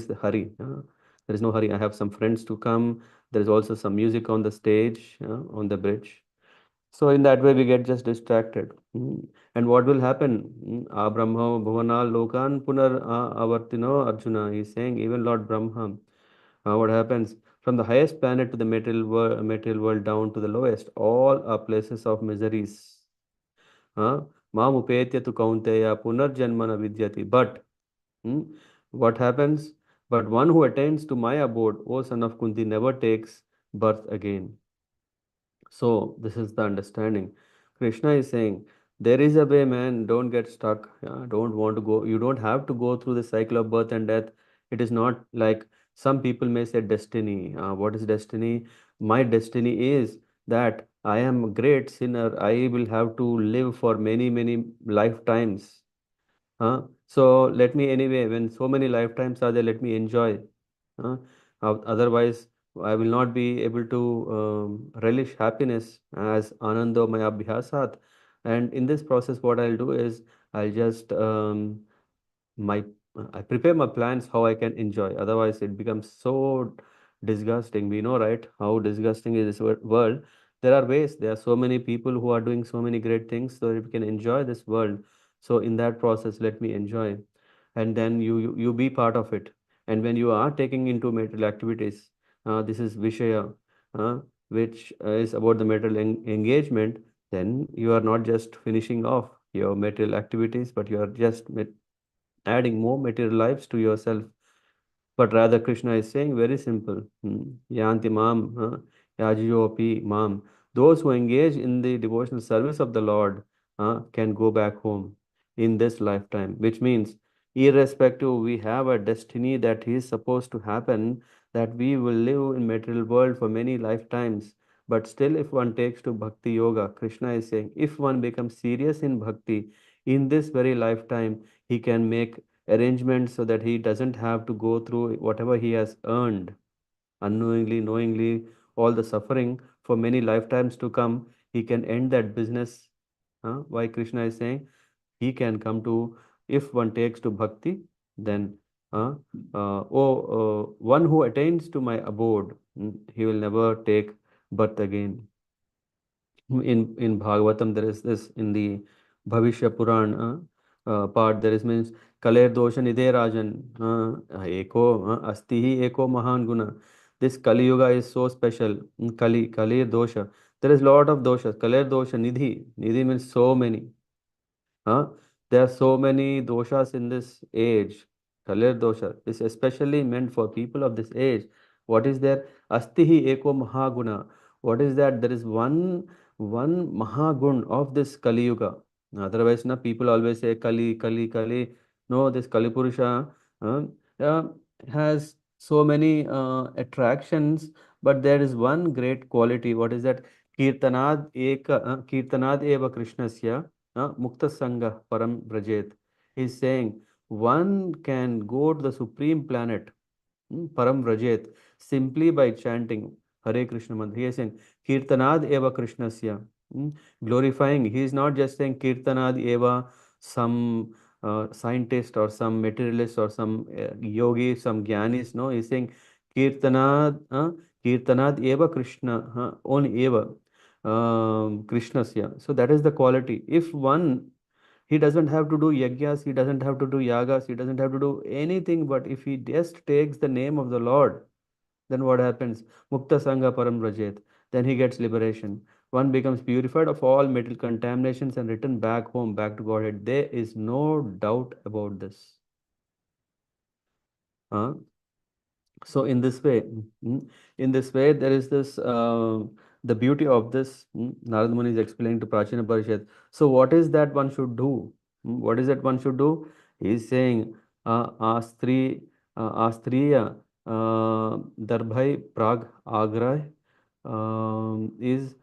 the hurry? There is no hurry. I have some friends to come. There is also some music on the stage, on the bridge. So in that way, we get just distracted. And what will happen? Brahma Bhuvana Lokan Punar Avartino Arjuna. He's saying even Lord Brahma. What happens? From the highest planet to the material world down to the lowest, all are places of miseries. Mam upetya tu kaunteya punarjanmana vidyati. But hmm, what happens? But one who attains to my abode, O son of Kunti, never takes birth again. So this is the understanding. Krishna is saying, there is a way, man. Don't get stuck. Yeah, don't want to go. You don't have to go through the cycle of birth and death. It is not like some people may say destiny. What is destiny? My destiny is that I am a great sinner. I will have to live for many, many lifetimes. So let me anyway, when so many lifetimes are there, let me enjoy. Huh? Otherwise, I will not be able to relish happiness as anando maya abhyasat. And in this process, what I'll do is I'll just my I prepare my plans how I can enjoy. Otherwise, it becomes so disgusting. We know, right, how disgusting is this world. There are ways. There are so many people who are doing so many great things, so that we can enjoy this world. So in that process, let me enjoy, and then you be part of it. And when you are taking into material activities, this is Vishaya, uh, which is about the material engagement, then you are not just finishing off your material activities, but you are just adding more material lives to yourself. But rather, Krishna is saying very simple. Yanti mam, yajiyopi mam. Those who engage in the devotional service of the Lord can go back home in this lifetime, which means, irrespective, we have a destiny that is supposed to happen, that we will live in material world for many lifetimes. But still, if one takes to bhakti yoga, Krishna is saying, if one becomes serious in bhakti, in this very lifetime, he can make arrangements so that he doesn't have to go through whatever he has earned unknowingly, knowingly, all the suffering for many lifetimes to come. He can end that business. Why Krishna is saying he can come to, if one takes to bhakti, then one who attains to my abode, he will never take birth again. In Bhagavatam, there is this in the Bhavishya Purana part. There is means Kaler dosha nidhe rajan eko asti hi eko mahan guna. This Kali Yuga is so special. Kali dosha. There is lot of doshas. Kaler dosha nidhi. Nidhi means so many. Huh? There are so many doshas in this age. Kalir dosha is especially meant for people of this age. What is there? Astihi eko mahaguna. What is that? There is one mahagun of this Kali Yuga. Otherwise, na people always say Kali, Kali, Kali. No, this Kali Purusha uh, uh, has so many attractions, but there is one great quality. What is that? Kirtanad eva Krishnasya Mukta Sangha Param Brajet. He's saying one can go to the supreme planet, Param Brajet, simply by chanting Hare Krishna Mantra. He is saying Kirtanad Eva Krishnasya, glorifying. He is not just saying Kirtanad Eva, some scientist or some materialist or some yogi, some gyanis. No, he's saying Kirtanad, Kirtanad Eva Krishna, only Eva. Krishnasya. So that is the quality. If one, he doesn't have to do yagyas, he doesn't have to do yagas, he doesn't have to do anything, but if he just takes the name of the Lord, then what happens? Mukta Sangha Param Rajet. Then he gets liberation. One becomes purified of all mental contaminations and returned back home, back to Godhead. There is no doubt about this. Huh? So in this way, there is this the beauty of this. Narad Muni is explaining to Prachina Parishad. So what is that one should do? What is that one should do? He is saying Astriya Darbhai Prag Agra is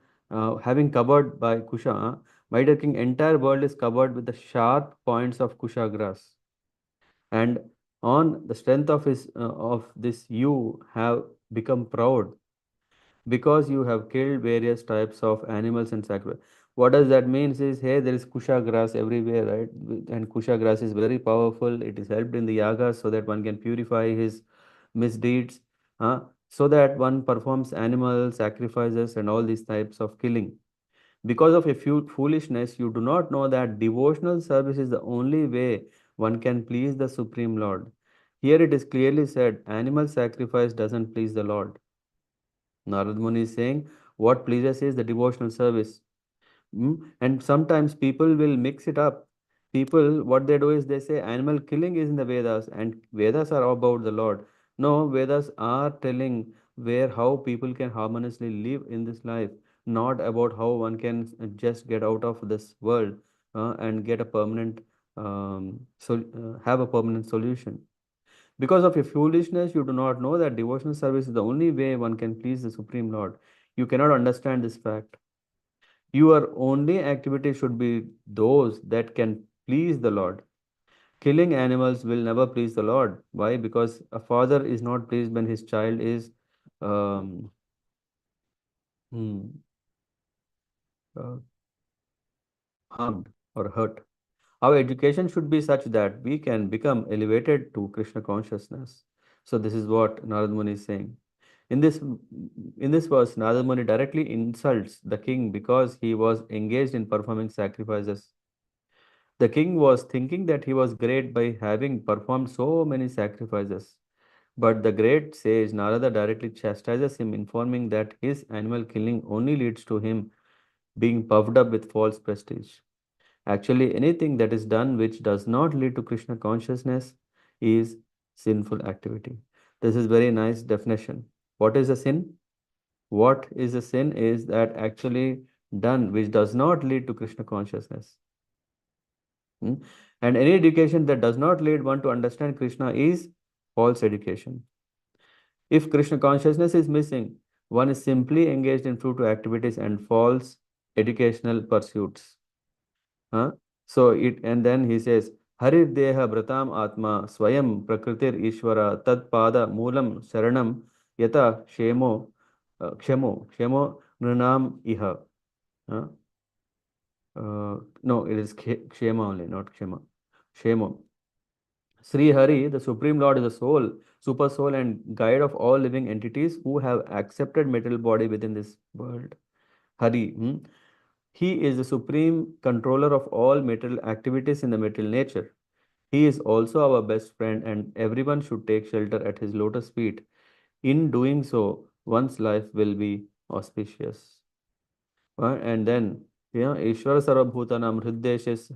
having covered by Kusha. My dear king, entire world is covered with the sharp points of Kusha grass, and on the strength of his of this you have become proud because you have killed various types of animals and sacrifice. What does that mean is, hey, there is kusha grass everywhere, right? And kusha grass is very powerful. It is helped in the yaga so that one can purify his misdeeds, so that one performs animal sacrifices and all these types of killing. Because of a few foolishness, you do not know that devotional service is the only way one can please the Supreme Lord. Here it is clearly said, animal sacrifice doesn't please the Lord. Narad Muni is saying, what pleases is the devotional service. And sometimes people will mix it up. People, what they do is they say animal killing is in the Vedas, and Vedas are about the Lord. No, Vedas are telling where how people can harmoniously live in this life. not about how one can just get out of this world and get a permanent have a permanent solution. Because of your foolishness, you do not know that devotional service is the only way one can please the Supreme Lord. You cannot understand this fact. Your only activity should be those that can please the Lord. Killing animals will never please the Lord. Why? Because a father is not pleased when his child is um, hmm, uh, harmed or hurt. Our education should be such that we can become elevated to Krishna consciousness. So this is what Narad Muni is saying. In this in this verse, Narad Muni directly insults the king because he was engaged in performing sacrifices. The king was thinking that he was great by having performed so many sacrifices. But the great sage Narada directly chastises him, informing that his animal killing only leads to him being puffed up with false prestige. Actually, anything that is done which does not lead to Krishna consciousness is sinful activity. This is very nice definition. What is a sin? What is a sin is that actually done which does not lead to Krishna consciousness. Hmm? And any education that does not lead one to understand Krishna is false education. If Krishna consciousness is missing, one is simply engaged in fruitive activities and false educational pursuits. Huh? So it and then he says, Harir Deha Bratam Atma Swayam Prakritir Ishvara Tad Pada Moolam Saranam Yata Kshemo Nranam Iha. Huh? No, it is Kshema only, not Kshema. Shemo. Sri Hari, the Supreme Lord, is the soul, super soul, and guide of all living entities who have accepted material body within this world. Hari. He is the supreme controller of all material activities in the material nature. He is also our best friend, and everyone should take shelter at his lotus feet. In doing so, one's life will be auspicious. And then, Ishvara Sarvabhutanam Hriddeshis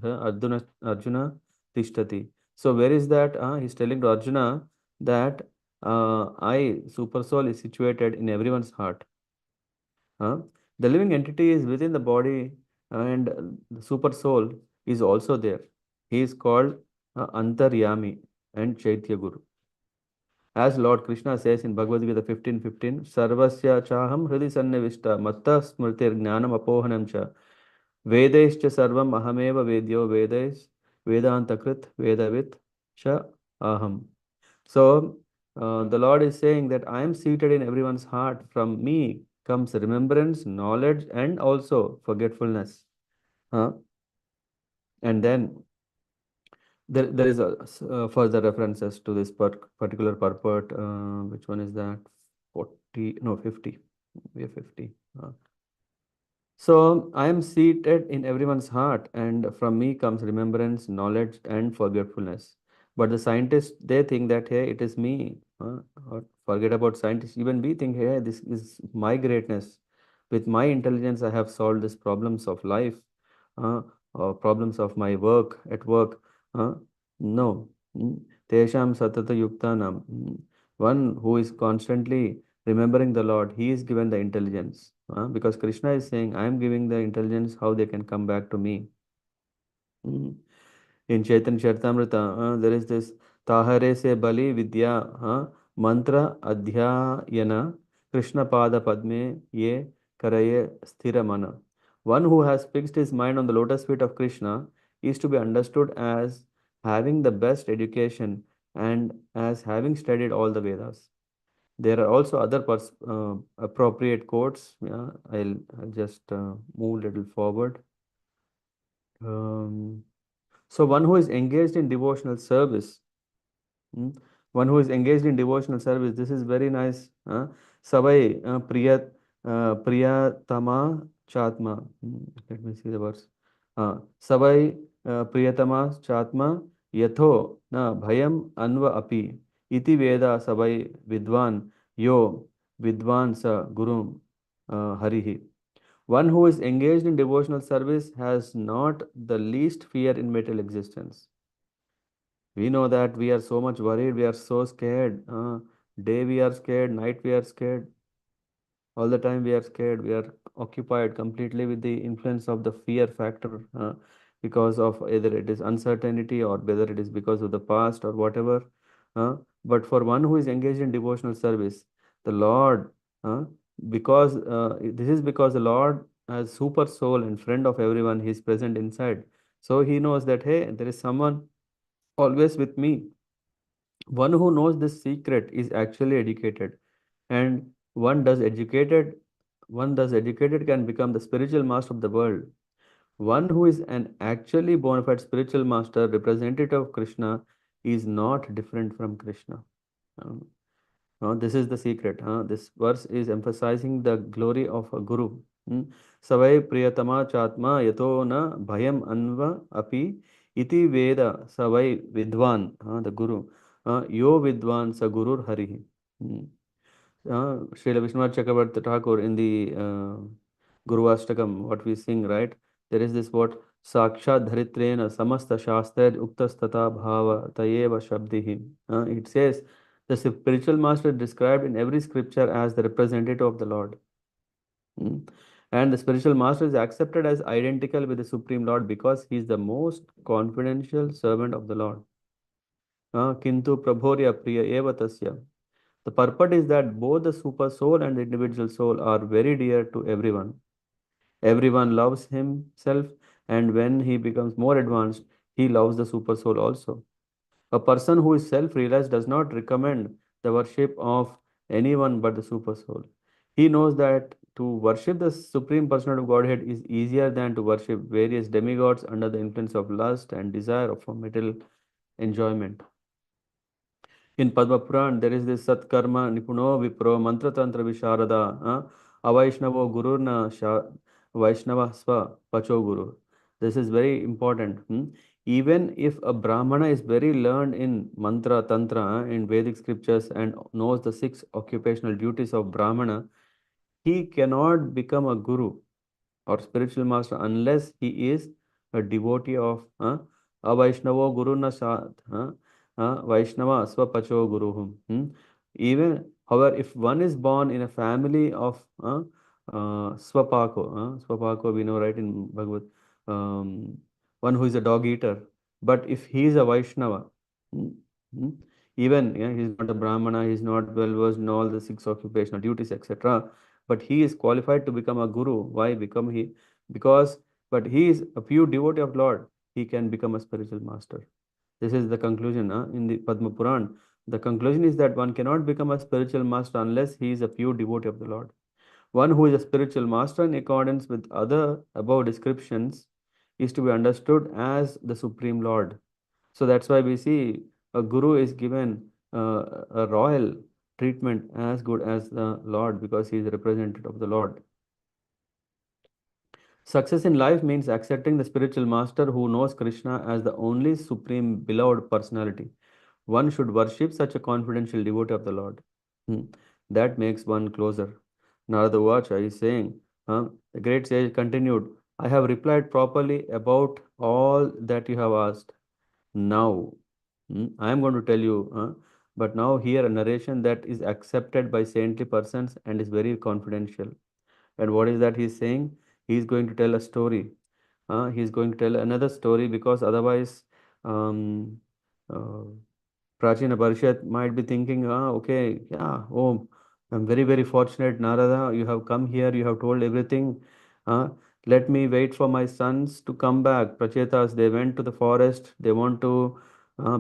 Arjuna Tishtati. So, where is that? He's telling to Arjuna that I, Super Soul, is situated in everyone's heart. Uh, the living entity is within the body, and the super soul is also there. He is called Antaryami and Chaitya Guru. As Lord Krishna says in Bhagavad Gita 15:15, Sarvasya chaham hridi sannivishta matta smritir jnanam apohanam cha vedaischa sarvam ahameva vedyo vedais vedantakrit vedavit cha aham. So the Lord is saying that I am seated in everyone's heart. From me comes remembrance, knowledge, and also forgetfulness. Uh, and then there is further references to this particular purport. Which one is that? 40, no, 50. We have 50. So I am seated in everyone's heart, and from me comes remembrance, knowledge, and forgetfulness. But the scientists, they think that, hey, it is me. Or forget about scientists. Even we think, hey, this is my greatness. With my intelligence, I have solved these problems of life, uh, or problems of my work at work. Uh, no. Mm. Tesham satata yuktanam. One who is constantly remembering the Lord, he is given the intelligence. Because Krishna is saying, I am giving the intelligence how they can come back to me. Mm. In Chaitanya Charitamrita, there is this Tahare se bali vidya mantra adhyayana Krishna pada padme ye karaye sthira mana. One who has fixed his mind on the lotus feet of Krishna is to be understood as having the best education and as having studied all the Vedas. There are also other appropriate quotes. Yeah, I'll just move a little forward. Um, so one who is engaged in devotional service, one who is engaged in devotional service, this is very nice. Savai priyatama chatma. Let me see the words. Savai priyatama chatma yatho na bhayam anva api iti veda savai vidwan yo vidwan sa guru harihi. One who is engaged in devotional service has not the least fear in material existence. We know that we are so much worried, we are so scared. Day we are scared, night we are scared. All the time we are scared. We are occupied completely with the influence of the fear factor, because of either it is uncertainty or whether it is because of the past or whatever. Uh, but for one who is engaged in devotional service, the Lord, uh, because this is because the Lord as super soul and friend of everyone, he is present inside. So he knows that, hey, there is someone always with me. One who knows this secret is actually educated, and one thus educated can become the spiritual master of the world. One who is an actually bona fide spiritual master, representative of Krishna, is not different from Krishna. Um, this is the secret. This verse is emphasizing the glory of a guru. Hmm. Savai priyatama chatma yato na bhayam anva api iti veda savai vidwan, the guru. Yo vidwan sa gurur harihi. Hmm. Srila Vishwanath Chakravarti Thakur in the Guru Ashtakam, what we sing, right? There is this word Sakshat Dharitrena Samasta Shastra Uktastata Bhava Tayeva Shabdihi. It says the spiritual master is described in every scripture as the representative of the Lord. Mm. And the spiritual master is accepted as identical with the Supreme Lord because he is the most confidential servant of the Lord. Kintu Prabhorya Priya Eva Tasya. The purport is that both the super soul and the individual soul are very dear to everyone. Everyone loves himself, and when he becomes more advanced, he loves the super soul also. A person who is self realized does not recommend the worship of anyone but the super soul. He knows that to worship the Supreme Personality of Godhead is easier than to worship various demigods under the influence of lust and desire for material enjoyment. In Padma Puran, there is this Satkarma Nipuno Vipro Mantra Tantra Visharada, Avaishnavo Gururna Vaishnava Sva Pacho Guru. This is very important. Even if a Brahmana is very learned in Mantra Tantra, in Vedic scriptures, and knows the six occupational duties of Brahmana, he cannot become a Guru or spiritual master unless he is a devotee of Vaishnavo Guru na Sat, Vaishnava Swapacho Guruhum. Even, however, if one is born in a family of Swapako, we know, right, in Bhagavad, one who is a dog eater, but if he is a Vaishnava, hmm, hmm, even he is not a Brahmana, he is not well versed in all the six occupational duties, etc., but he is qualified to become a guru. Why become he? Because, but he is a pure devotee of Lord. He can become a spiritual master. This is the conclusion in the Padma Puran. The conclusion is that one cannot become a spiritual master unless he is a pure devotee of the Lord. One who is a spiritual master in accordance with other above descriptions is to be understood as the Supreme Lord. So that's why we see a guru is given a royal treatment as good as the Lord because he is a representative of the Lord. Success in life means accepting the spiritual master who knows Krishna as the only supreme beloved personality. One should worship such a confidential devotee of the Lord. Hmm. That makes one closer. Narada Vacha is saying, the great sage continued, I have replied properly about all that you have asked. Now, I am going to tell you, but now here a narration that is accepted by saintly persons and is very confidential. And what is that he's saying? He's going to tell a story. He's going to tell another story because otherwise, um, uh, Prachina Parishad might be thinking, okay, yeah, oh, I'm very, very fortunate, Narada. You have come here, you have told everything. Uh, Let me wait for my sons to come back. Prachetas, they went to the forest. They want to,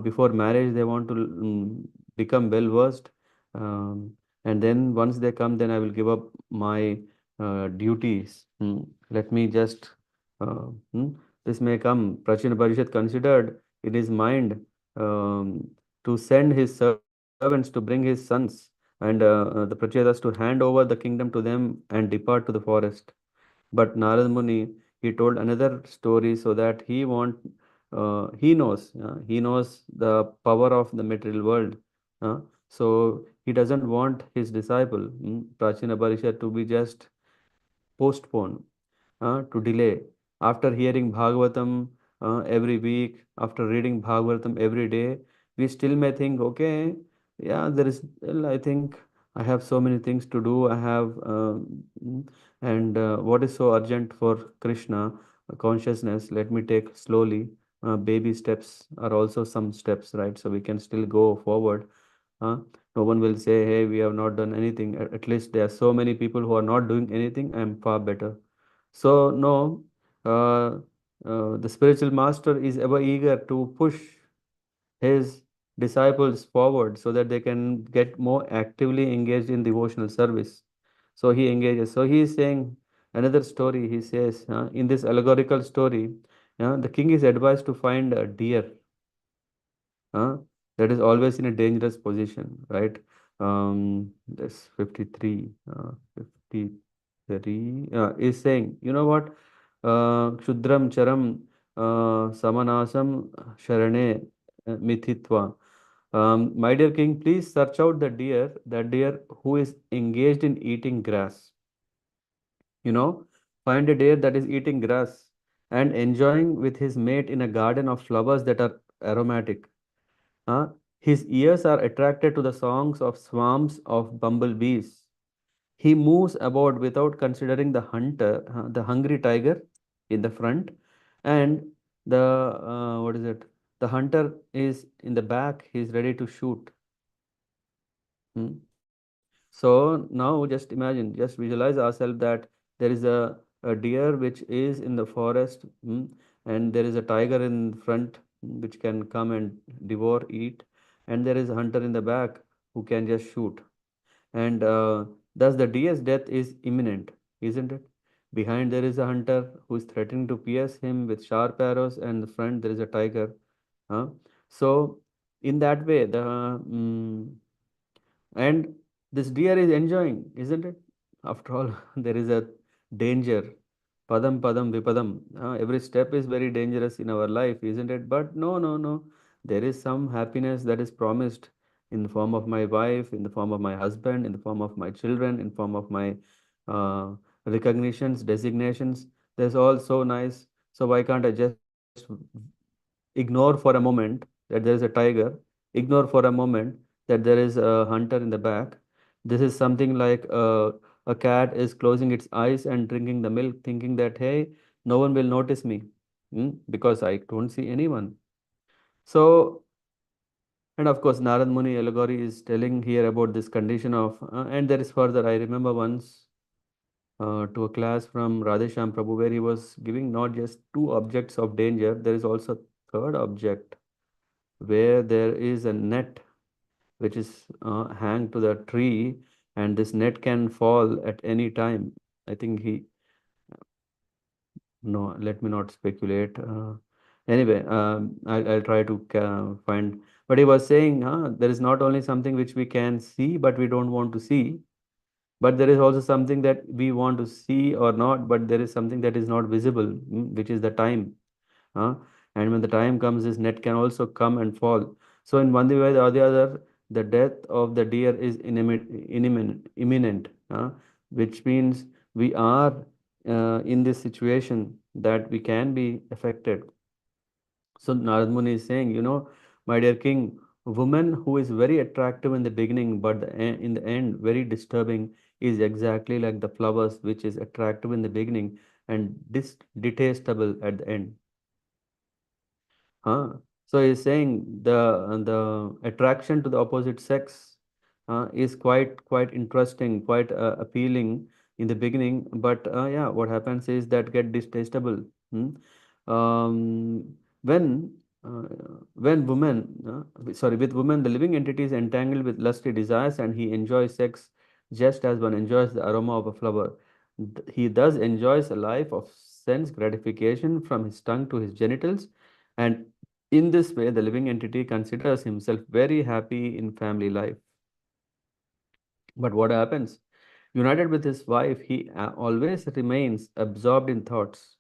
before marriage, they want to become well versed. And then once they come, then I will give up my duties. Let me just, uh, hmm, this may come. Prachina Parishad considered in his mind. Um, to send his servants to bring his sons and the Prachetas to hand over the kingdom to them and depart to the forest. But Narad Muni, he told another story so that he knows the power of the material world. So he doesn't want his disciple, Prachina Parisha, to be just postponed, to delay. After hearing Bhagavatam every week, after reading Bhagavatam every day, we still may think, okay, yeah, there is, well, I think I have so many things to do. I have, and what is so urgent for Krishna consciousness? Let me take slowly. Baby steps are also some steps, right? So we can still go forward. Huh? No one will say, hey, we have not done anything. At least there are so many people who are not doing anything. I am far better. So, no, the spiritual master is ever eager to push his disciples forward so that they can get more actively engaged in devotional service. So he engages. So he is saying another story. He says, in this allegorical story, the king is advised to find a deer uh, that is always in a dangerous position, right? This 53, 53 is saying, you know what? Kshudram charam samanasam sharane mithitva. My dear king, please search out that deer who is engaged in eating grass. You know, find a deer that is eating grass and enjoying with his mate in a garden of flowers that are aromatic. Huh? His ears are attracted to the songs of swarms of bumblebees. He moves about without considering the hunter, the hungry tiger in the front, and the what is it? The hunter is in the back. He is ready to shoot. Hmm? So now just imagine, just visualize ourselves that there is a deer which is in the forest, and there is a tiger in front which can come and devour, eat, and there is a hunter in the back who can just shoot. And thus the deer's death is imminent, isn't it? Behind there is a hunter who is threatening to pierce him with sharp arrows, and in the front there is a tiger. Huh? So in that way, and this deer is enjoying, isn't it? After all, there is a danger. Padam padam vipadam. Every step is very dangerous in our life, isn't it? But no, no, no. There is some happiness that is promised in the form of my wife, in the form of my husband, in the form of my children, in form of my uh, recognitions, designations. That's all so nice. So why can't I just ignore for a moment that there is a tiger, ignore for a moment that there is a hunter in the back. This is something like a cat is closing its eyes and drinking the milk, thinking that, hey, no one will notice me because I don't see anyone. So, and of course, Narad Muni allegory is telling here about this condition of, and there is further. I remember once to a class from Radhesham Prabhu where he was giving not just two objects of danger, there is also third object where there is a net which is hanged to the tree, and this net can fall at any time. I think he, no, let me not speculate. Anyway, I'll try to find. But he was saying, there is not only something which we can see, but we don't want to see, but there is also something that we want to see or not, but there is something that is not visible, which is the time. Huh? And when the time comes, this net can also come and fall. So in one way or the other, the death of the deer is imminent, which means we are in this situation that we can be affected. So Narad Muni is saying, my dear king, woman who is very attractive in the beginning, but in the end very disturbing, is exactly like the flowers, which is attractive in the beginning and detestable at the end. Huh? So he's saying the attraction to the opposite sex is quite interesting, quite appealing in the beginning, but yeah, what happens is that get distastable. Hmm? When uh, when women, sorry, with women, the living entity is entangled with lusty desires, and he enjoys sex just as one enjoys the aroma of a flower. He thus enjoys a life of sense gratification from his tongue to his genitals, and in this way, the living entity considers himself very happy in family life. But what happens? United with his wife, he always remains absorbed in thoughts.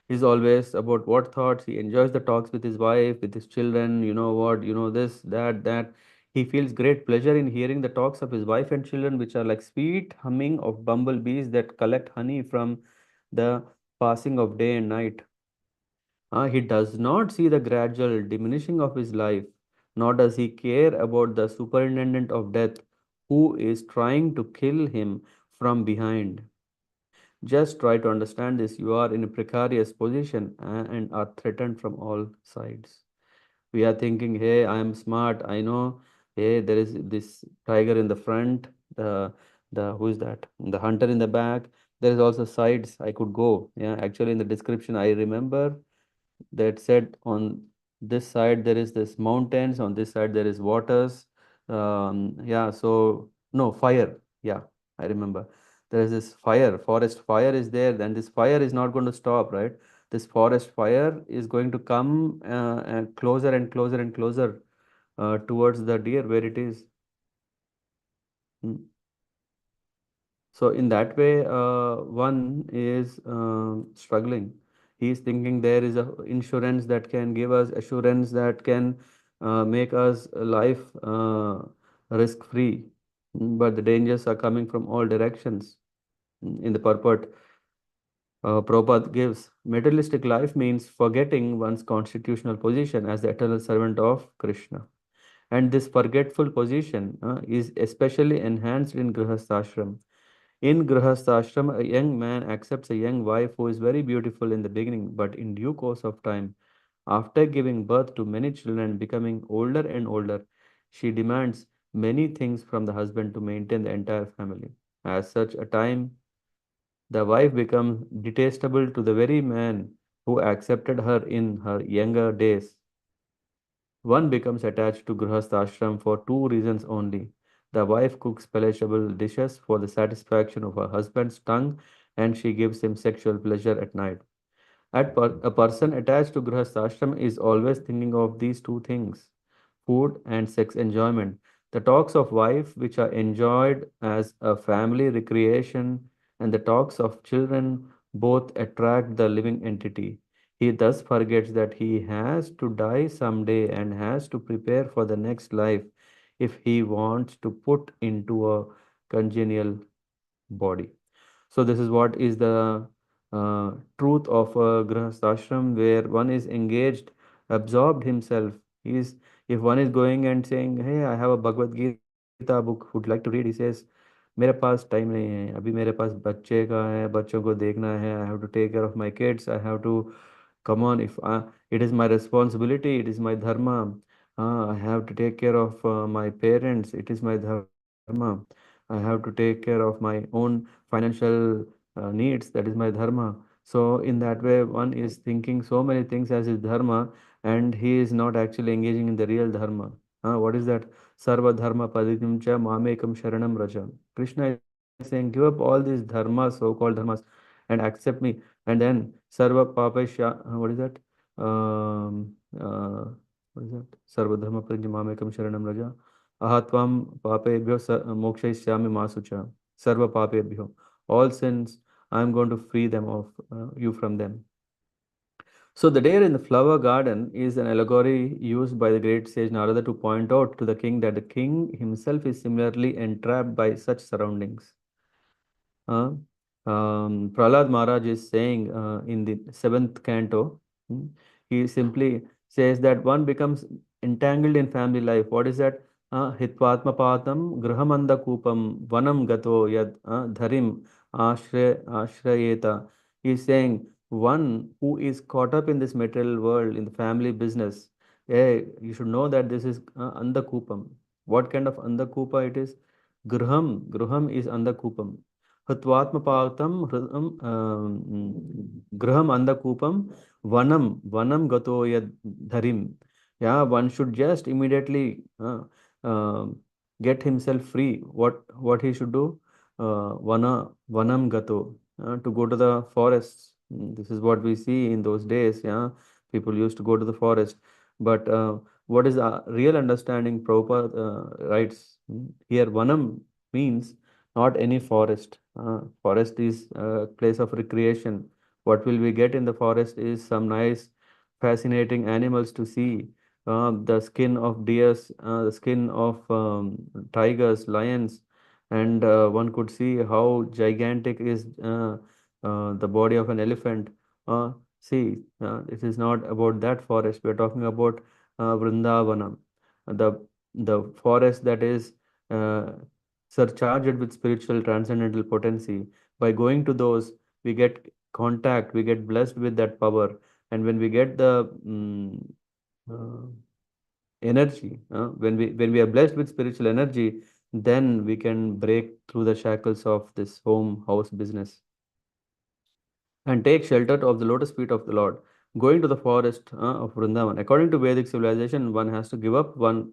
He's always about what thoughts. He enjoys the talks with his wife, with his children, you know what, this, that, that. He feels great pleasure in hearing the talks of his wife and children, which are like sweet humming of bumblebees that collect honey from the passing of day and night. He does not see the gradual diminishing of his life, nor does he care about the superintendent of death who is trying to kill him from behind. Just try to understand this. You are in a precarious position and are threatened from all sides. We are thinking, hey, I am smart. I know, hey, there is this tiger in the front, the who is that? The hunter in the back. There is also sides I could go. Yeah, actually, in the description, I remember that said on this side there is this mountains, on this side there is waters. Yeah, so no fire. Yeah, I remember. There is this fire, forest fire is there, then this fire is not going to stop, right? This forest fire is going to come and closer and closer and closer towards the deer where it is. Mm. So in that way, one is struggling. He is thinking there is a insurance that can give us assurance that can make us life risk free. But the dangers are coming from all directions. In the purport, Prabhupada gives materialistic life means forgetting one's constitutional position as the eternal servant of Krishna. And this forgetful position is especially enhanced in Grihasthashram. In Grihasthashram, a young man accepts a young wife who is very beautiful in the beginning, but in due course of time, after giving birth to many children and becoming older and older, she demands many things from the husband to maintain the entire family. As such, a time the wife becomes detestable to the very man who accepted her in her younger days. One becomes attached to Grihastha ashram for two reasons only. The wife cooks palatable dishes for the satisfaction of her husband's tongue, and she gives him sexual pleasure at night. A person attached to Grihastha ashram is always thinking of these two things, food and sex enjoyment. The talks of wife, which are enjoyed as a family recreation, and the talks of children both attract the living entity. He thus forgets that he has to die someday and has to prepare for the next life if he wants to put into a congenial body. So this is what is the truth of a grihasthashram, where one is engaged, absorbed himself. He is, if one is going and saying, hey, I have a Bhagavad Gita book, would like to read, he says, मेरे पास time नहीं है, अभी मेरे पास बच्चे का है, बच्चों को देखना है, I have to take care of my kids, I have to come on, if it is my responsibility, it is my dharma. I have to take care of my parents, it is my dharma. I have to take care of my own financial needs, that is my dharma. So in that way, one is thinking so many things as his dharma, and he is not actually engaging in the real dharma. What is that? Sarva dharma paditim cha mamekam sharanam raja. Krishna is saying, give up all these dharmas, so-called dharmas, and accept me. And then sarva papasya, what is that? What is that? Sarva dharma paditim mamekam sharanam raja. Ahatvam papebhyo mokshayishyami masucha. Sarva papebhyo. All sins, I am going to free them of you from them. So the deer in the flower garden is an allegory used by the great sage Narada to point out to the king that the king himself is similarly entrapped by such surroundings. Uh, Prahlad Maharaj is saying in the seventh canto, he simply says that one becomes entangled in family life. What is that? Hitvatma patam grahamanda kupam vanam gato yad dharim ashrayeta. He is saying one who is caught up in this material world, in the family business, you should know that this is andakupam. What kind of andakupa it is? Gruham is andakupam. हत्वात्मपातं हृदं गृहम अंधकूपम vanam gato yad dharim. Yeah, one should just immediately uh, get himself free. What he should do? Vanam gato, to go to the forests. This is what we see in those days. Yeah, people used to go to the forest. But what is real understanding? Prabhupada writes here, vanam means not any forest. Forest is a place of recreation. What will we get in the forest is some nice, fascinating animals to see. The skin of deers, the skin of tigers, lions, and one could see how gigantic is the body of an elephant. It is not about that forest. We are talking about Vrindavanam, the forest that is. Uh, surcharged with spiritual transcendental potency. By going to those, we get contact, we get blessed with that power. And when we get the uh, energy, when we are blessed with spiritual energy, then we can break through the shackles of this home house business and take shelter of the lotus feet of the Lord. Going to the forest of Vrindavan. According to Vedic civilization, one has to give up one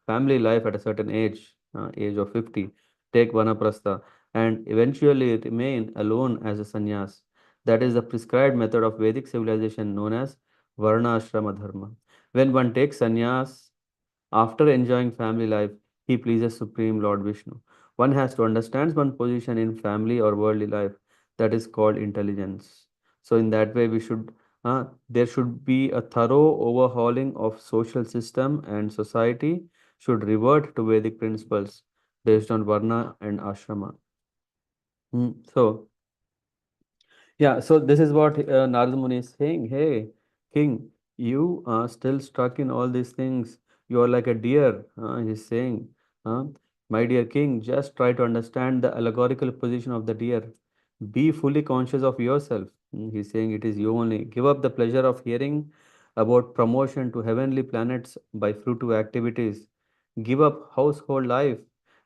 family life at a certain age, age of 50, take vanaprastha, and eventually remain alone as a sannyas. That is the prescribed method of Vedic civilization known as Varnashrama Dharma. When one takes sannyas after enjoying family life, he pleases Supreme Lord Vishnu. One has to understand one's position in family or worldly life. That is called intelligence. So, in that way, there should be a thorough overhauling of social system, and society should revert to Vedic principles based on Varna and Ashrama. So, yeah, so this is what Narada Muni is saying. Hey, king, you are still stuck in all these things. You are like a deer. He's saying, uh, my dear king, just try to understand the allegorical position of the deer. Be fully conscious of yourself. He's saying it is you only. Give up the pleasure of hearing about promotion to heavenly planets by fruitive activities. Give up household life,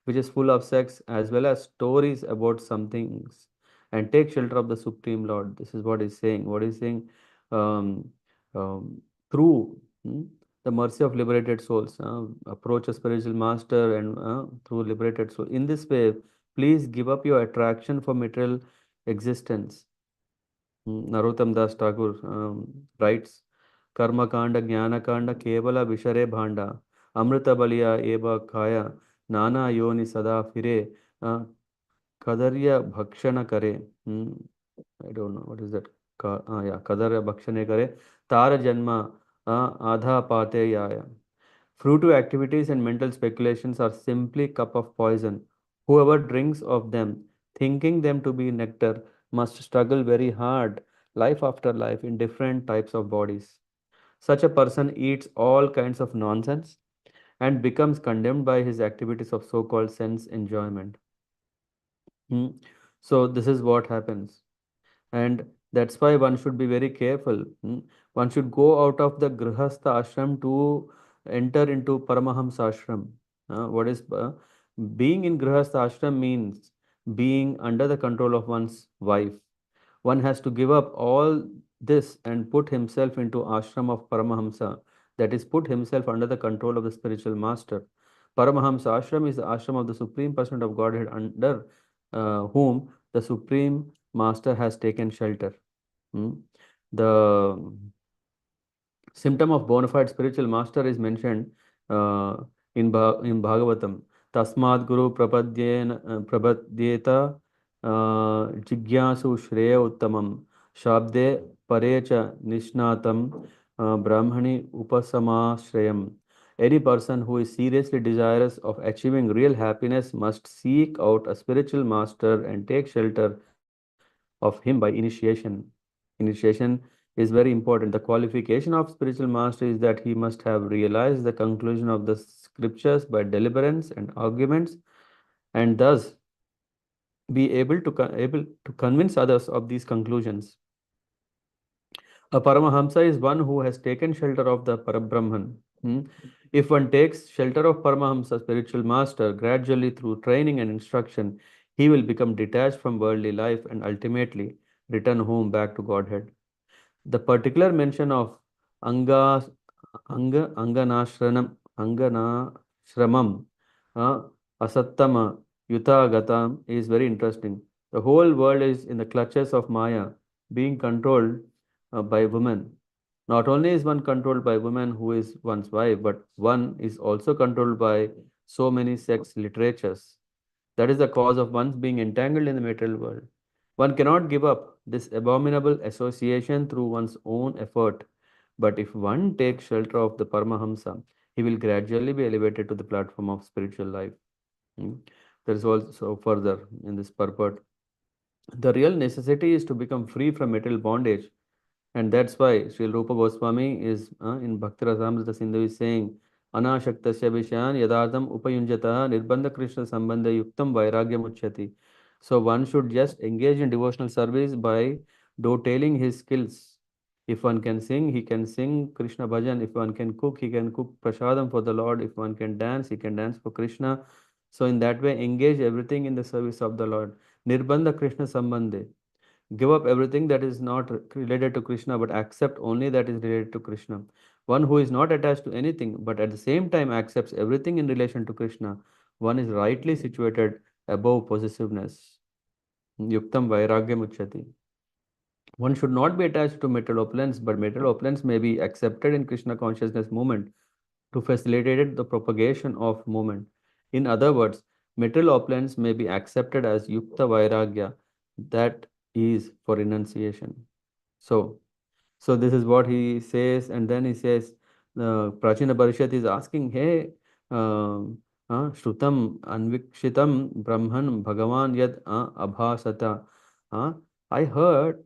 which is full of sex, as well as stories about some things, and take shelter of the Supreme Lord. This is what he's saying. What he's saying, um, through the mercy of liberated souls, approach a spiritual master and through liberated soul. In this way, please give up your attraction for material existence. Narottam Das Thakur writes, Karma Kanda, Jnana Kanda, Kevala Vishare Bhanda, Amrita Baliya Eva Kaya, Nana Yoni Sada Fire, uh, Kadarya Bhakshana Kare. I don't know what is that. Yeah, Kadarya Bhakshane Kare, Tara Janma, Adha Pate Yaya. Fruitive activities and mental speculations are simply cup of poison. Whoever drinks of them, thinking them to be nectar, must struggle very hard, life after life, in different types of bodies. Such a person eats all kinds of nonsense and becomes condemned by his activities of so-called sense enjoyment. Hmm. So this is what happens, and that's why one should be very careful. One should go out of the grihastha ashram to enter into paramahamsa ashram. What is being in grihastha ashram means being under the control of one's wife. One has to give up all this and put himself into ashram of paramahamsa, that is, put himself under the control of the spiritual master. Paramahamsa ashram is the ashram of the supreme person of Godhead, under whom the supreme master has taken shelter. Hmm. The symptom of bona fide spiritual master is mentioned in Bhagavatam. Tasmad Guru Prapadyeta Jigyasu Shreya Uttamam Shabde Parecha Nishnatam Brahmani Upasamashrayam. Any person who is seriously desirous of achieving real happiness must seek out a spiritual master and take shelter of him by initiation. Initiation is very important. The qualification of spiritual master is that he must have realized the conclusion of the scriptures by deliverance and arguments, and thus be able to convince others of these conclusions. A Paramahamsa is one who has taken shelter of the Parabrahman. Hmm. If one takes shelter of Paramahamsa, spiritual master, gradually through training and instruction, he will become detached from worldly life and ultimately return home back to Godhead. The particular mention of Anga, Anganashramam, uh, Asattama, Yutagatam is very interesting. The whole world is in the clutches of Maya, being controlled by women. Not only is one controlled by women who is one's wife, but one is also controlled by so many sex literatures. That is the cause of one's being entangled in the material world. One cannot give up this abominable association through one's own effort. But if one takes shelter of the Paramahamsa, he will gradually be elevated to the platform of spiritual life. Hmm. There is also further in this purport. The real necessity is to become free from material bondage, and that's why Sri Rupa Goswami is in Bhakti Rasamrita Sindhu is saying, अनाशक्तस्य विषयान् यदार्थम उपयुञ्जतः निर्बंध कृष्ण संबंध युक्तम वैराग्यम उच्यते. So one should just engage in devotional service by detailing his skills. If one can sing, he can sing Krishna bhajan. If one can cook, he can cook prasadam for the Lord. If one can dance, he can dance for Krishna. So in that way, engage everything in the service of the Lord. Nirbandha Krishna Sambandhe. Give up everything that is not related to Krishna, but accept only that is related to Krishna. One who is not attached to anything, but at the same time accepts everything in relation to Krishna, one is rightly situated above possessiveness. Yuktam Vairagyam Uchyati. One should not be attached to material opulence, but material opulence may be accepted in Krishna consciousness movement to facilitate the propagation of movement. In other words, material opulence may be accepted as Yukta Vairagya, that is for renunciation. So, this is what he says, and then he says, Prachina Parishad is asking, hey, Shrutam Anvikshitam Brahman Bhagavan Yad Abhasata. I heard,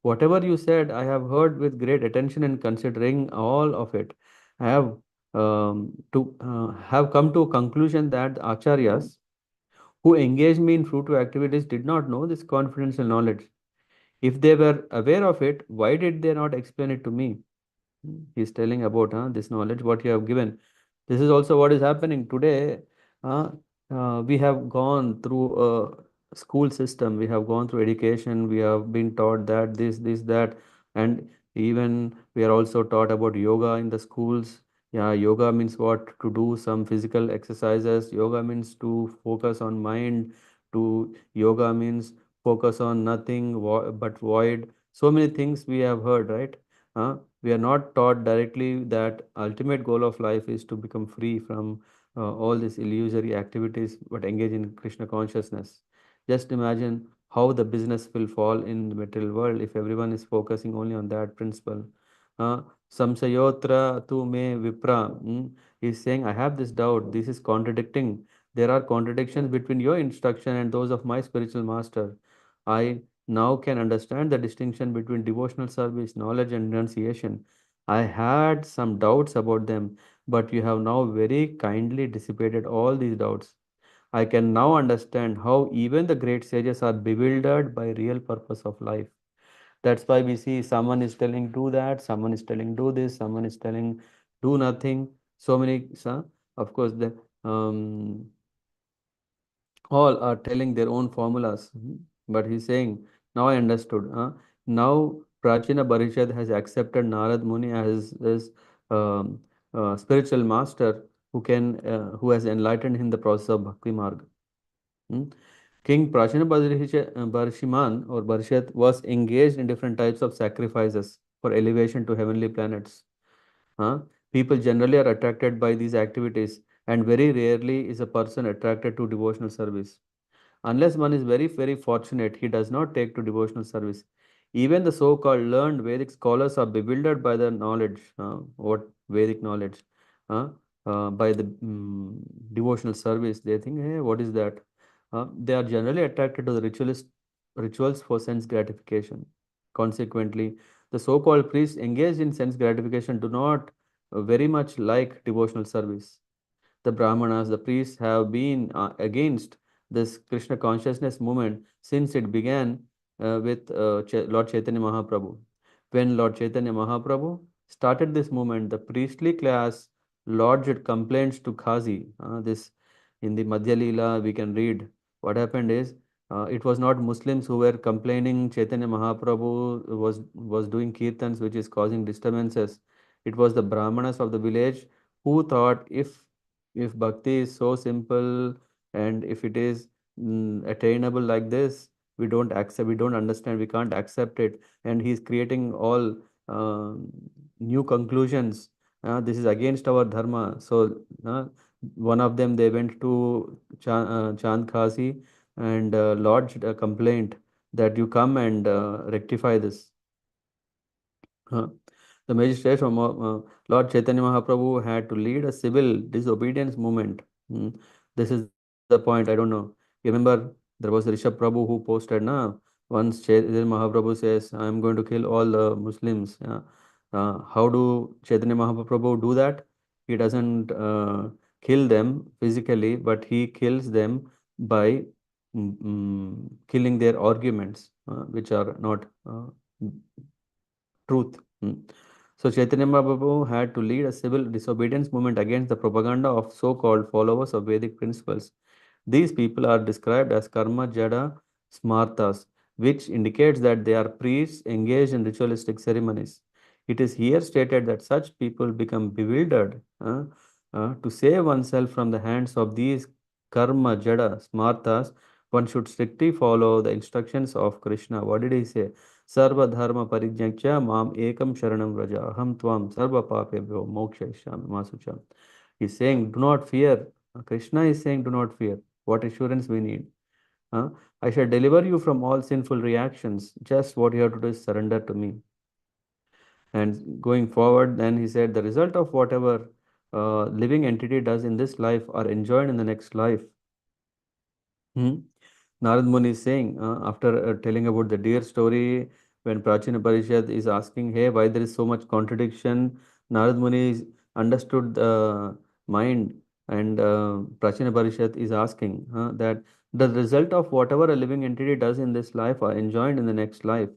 whatever you said, I have heard with great attention and considering all of it. I have come to a conclusion that the acharyas who engaged me in fruitful activities did not know this confidential knowledge. If they were aware of it, why did they not explain it to me? He's telling about this knowledge, what you have given. This is also what is happening today. Uh, we have gone through a school system, we have gone through education, we have been taught that this, that, and even we are also taught about yoga in the schools. Yeah, yoga means what? To do some physical exercises. Yoga means to focus on mind. To yoga means focus on nothing but void. So many things we have heard, right? We are not taught directly that ultimate goal of life is to become free from all these illusory activities but engage in Krishna consciousness. Just imagine how the business will fall in the material world if everyone is focusing only on that principle. uh, Samsayotra tu me vipra. He's saying, I have this doubt, this is contradicting. There are contradictions between your instruction and those of my spiritual master. I now can understand the distinction between devotional service, knowledge, and renunciation. I had some doubts about them, but you have now very kindly dissipated all these doubts. I can now understand how even the great sages are bewildered by real purpose of life. That's why we see someone is telling do that, someone is telling do this, someone is telling do nothing. So many, of course, the all are telling their own formulas. But he's saying, now I understood. Now Prachina Parishad has accepted Narad Muni as his um, spiritual master who has enlightened him the process of Bhakti Marg. Hmm? King Prachina Barshiman or Barshat was engaged in different types of sacrifices for elevation to heavenly planets. Huh? People generally are attracted by these activities, and very rarely is a person attracted to devotional service. Unless one is very, very fortunate, he does not take to devotional service. Even the so-called learned Vedic scholars are bewildered by the knowledge, what Vedic knowledge, uh, by the devotional service. They think, hey, what is that? They are generally attracted to the rituals for sense gratification. Consequently, the so-called priests engaged in sense gratification do not very much like devotional service. The Brahmanas, the priests, have been against this Krishna consciousness movement since it began with Lord Chaitanya Mahaprabhu. When Lord Chaitanya Mahaprabhu started this movement, the priestly class lodged complaints to Khazi. This in the Madhya Leela we can read. What happened is it was not Muslims who were complaining Chaitanya Mahaprabhu was doing kirtans which is causing disturbances. It was the Brahmanas of the village who thought if bhakti is so simple and if it is attainable like this, we don't understand, we can't accept it, and he's creating all new conclusions. This is against our dharma. So one of them, they went to Chand Khasi and lodged a complaint that you come and rectify this. Huh. The magistrate from Lord Chaitanya Mahaprabhu had to lead a civil disobedience movement. Hmm. This is the point. I don't know. You remember there was Rishabh Prabhu who posted, na, once Chaitanya Mahaprabhu says, I am going to kill all the Muslims. Yeah. How do Chaitanya Mahaprabhu do that? He doesn't kill them physically, but he kills them by killing their arguments, which are not truth. So Chaitanya Mahaprabhu had to lead a civil disobedience movement against the propaganda of so-called followers of Vedic principles. These people are described as karma jada smartas, which indicates that they are priests engaged in ritualistic ceremonies. It is here stated that such people become bewildered. To save oneself from the hands of these karma jada smartas, one should strictly follow the instructions of Krishna. What did he say? Sarva dharma parijnakya mam ekam sharanam vraja aham tvam sarva papebhyo mokshayishyami masucha. He's saying, do not fear. Krishna is saying, do not fear. What assurance we need? Huh? I shall deliver you from all sinful reactions. Just what you have to do is surrender to me. And going forward, then he said, the result of whatever living entity does in this life are enjoyed in the next life. Hmm? Narad Muni is saying, after telling about the deer story, when Prachina Parishad is asking, hey, why there is so much contradiction, Narad Muni understood the mind, and Prachina Parishad is asking that the result of whatever a living entity does in this life are enjoined in the next life.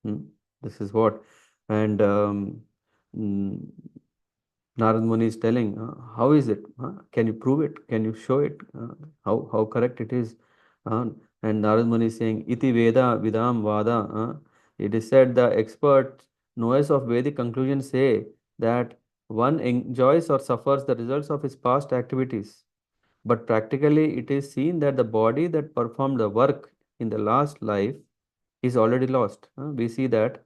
Hmm? This is what. And mm, Narad Muni is telling, how is it? Can you prove it? Can you show it? How correct it is? Uh, and Narad Muni is saying, Iti Veda Vidam Vada. It is said the expert knowers of Vedic conclusions say that one enjoys or suffers the results of his past activities. But practically, it is seen that the body that performed the work in the last life is already lost. We see that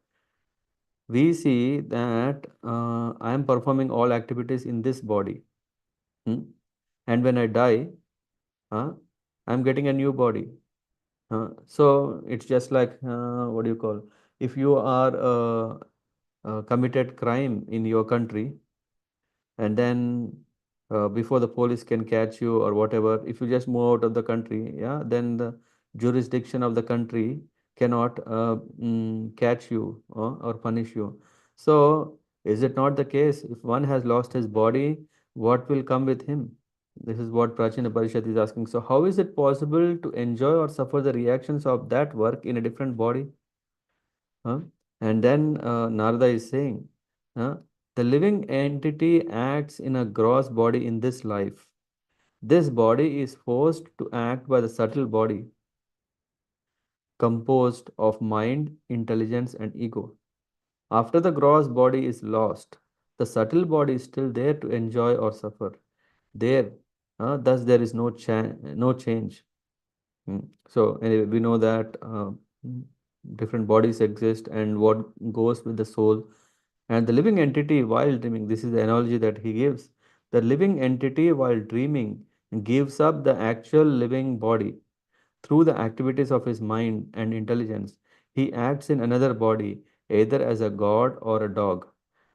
I am performing all activities in this body. Hmm? And when I die, uh, I'm getting a new body. So it's just like what do you call? If you are committed crime in your country, and then before the police can catch you or whatever, if you just move out of the country, yeah, then the jurisdiction of the country cannot catch you or punish you. So is it not the case? If one has lost his body, what will come with him? This is what Prachina Parishad is asking. So how is it possible to enjoy or suffer the reactions of that work in a different body? Huh? And then Narada is saying, huh, the living entity acts in a gross body in this life. This body is forced to act by the subtle body, composed of mind, intelligence, and ego. After the gross body is lost, the subtle body is still there to enjoy or suffer. There, thus there is no change. So anyway, we know that mm, different bodies exist and what goes with the soul. And the living entity while dreaming, this is the analogy that he gives. The living entity while dreaming gives up the actual living body through the activities of his mind and intelligence. He acts in another body, either as a god or a dog.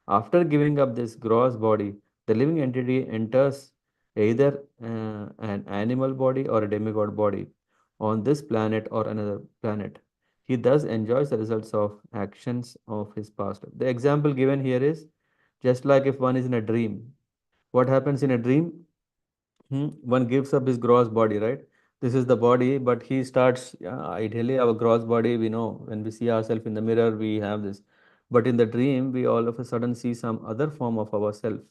After giving up this gross body, the living entity enters either an animal body or a demigod body on this planet or another planet. He thus enjoys the results of actions of his past. The example given here is just like if one is in a dream. What happens in a dream? One gives up his gross body, right? This is the body, but he starts, ideally, our gross body, we know when we see ourselves in the mirror, we have this. But in the dream, we all of a sudden see some other form of ourselves,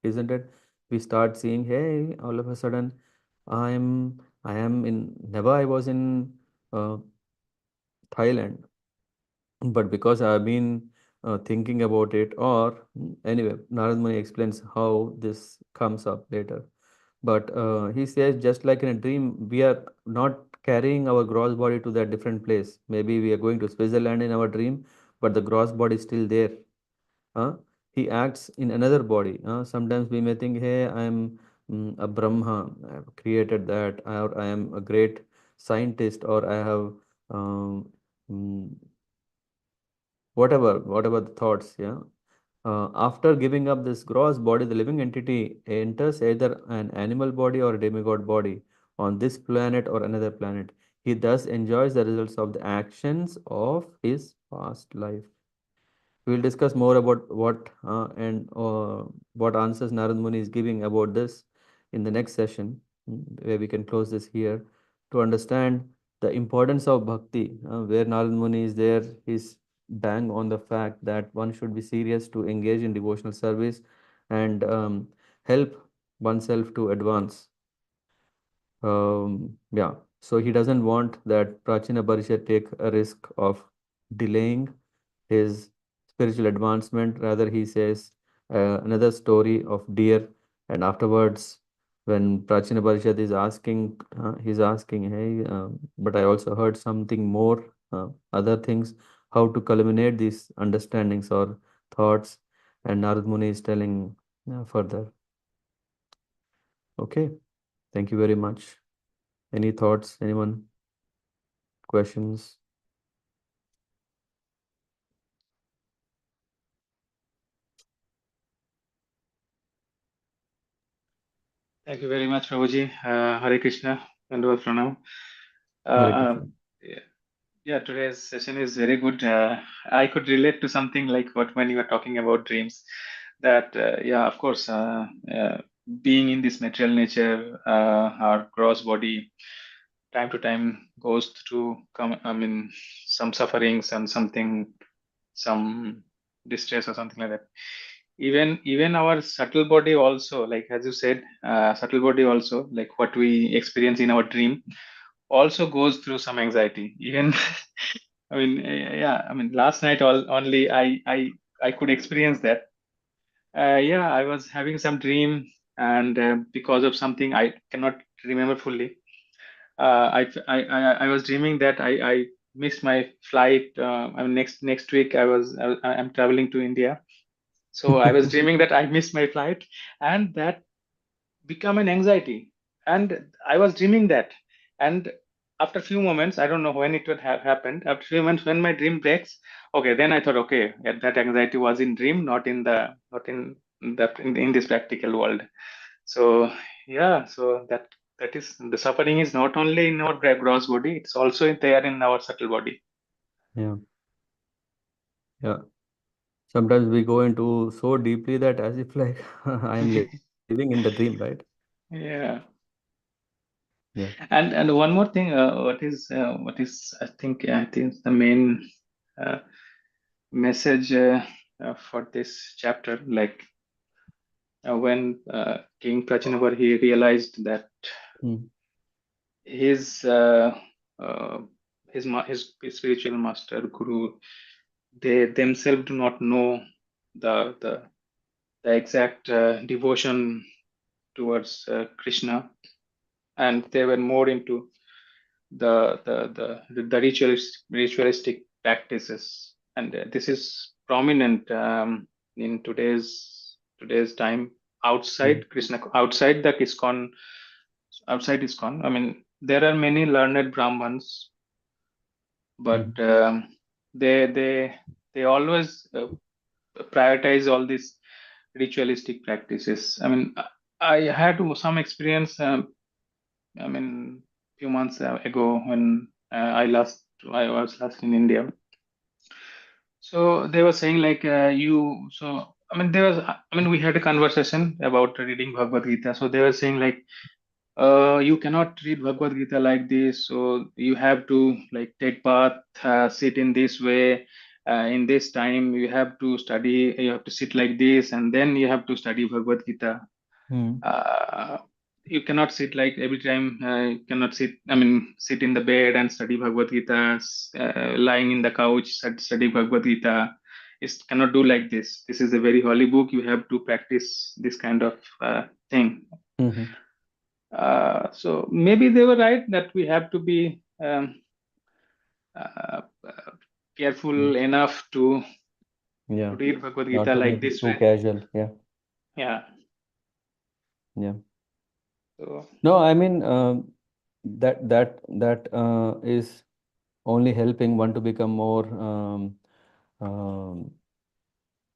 isn't it? We start seeing, hey, all of a sudden, I am in, never I was in Thailand, but because I've been thinking about it, or anyway, Narad Muni explains how this comes up later. But he says, just like in a dream, we are not carrying our gross body to that different place. Maybe we are going to Switzerland in our dream, but the gross body is still there. Uh, he acts in another body. Sometimes we may think, hey, I am a Brahma, I have created that, or I am a great scientist, or I have um, mm, whatever the thoughts, yeah. After giving up this gross body, the living entity enters either an animal body or a demigod body on this planet or another planet. He thus enjoys the results of the actions of his past life. We'll discuss more about what answers Narad Muni is giving about this in the next session, where we can close this here to understand the importance of bhakti. Where Narad Muni is there, he's bang on the fact that one should be serious to engage in devotional service and help oneself to advance. Yeah, so he doesn't want that Prachina Parishad take a risk of delaying his spiritual advancement. Rather, he says another story of deer, and afterwards, when Prachina Parishad is asking, he's asking, hey, but I also heard something more, other things, how to culminate these understandings or thoughts, and Narad Muni is telling further. Okay, thank you very much. Any thoughts, anyone? Questions? Thank you very much, Prabhuji. Hare Krishna, Dandavad Pranam. Hare Uh, Krishna. um, yeah, yeah, today's session is very good. I could relate to something like what when you were talking about dreams. That yeah, of course, being in this material nature, our gross body, time to time goes through. I mean, some sufferings and something, some distress or something like that. Even our subtle body also, like as you said, subtle body also, like what we experience in our dream also goes through some anxiety. Even I mean, yeah, I mean, last night only I could experience that. Yeah, I was having some dream, and because of something I cannot remember fully, I was dreaming that I missed my flight. I mean, next week I'm traveling to India, so I was dreaming that I missed my flight, and that become an anxiety. And I was dreaming that, and after a few moments, I don't know when it would have happened. After a few moments, when my dream breaks, okay, then I thought, okay, yeah, that anxiety was in dream, not in this practical world. So yeah, so that is the suffering is not only in our gross body; it's also there in our subtle body. Yeah, yeah. Sometimes we go into so deeply that as if like I am living in the dream, right? Yeah. Yeah. And one more thing, what is I think the main uh, message for this chapter, like when King Prachinavar he realized that Mm. his uh, his spiritual master guru, they themselves do not know the exact devotion towards Krishna, and they were more into the ritualistic practices, and this is prominent in today's time Mm. outside Krishna, outside ISKCON. I mean, there are many learned Brahmins, but Mhm. they always prioritize all these ritualistic practices. I mean, I had some experience. I mean, few months ago when I was last in India. So they were saying like you. So I mean, we had a conversation about reading Bhagavad Gita. So they were saying like you cannot read Bhagavad Gita like this. So you have to like take bath, sit in this way. In this time, you have to study. You have to sit like this, and then you have to study Bhagavad Gita. Mm. uh, you cannot sit like every time. You cannot sit. I mean, sit in the bed and study Bhagavad Gita. Lying in the couch, study Bhagavad Gita. It cannot do like this. This is a very holy book. You have to practice this kind of thing. Mhm. So maybe they were right that we have to be careful Mm. enough to Yeah. read Bhagavad Not Gita to like make it this too way. casual. Yeah. Yeah. Yeah. So No, I mean that is only helping one to become more um,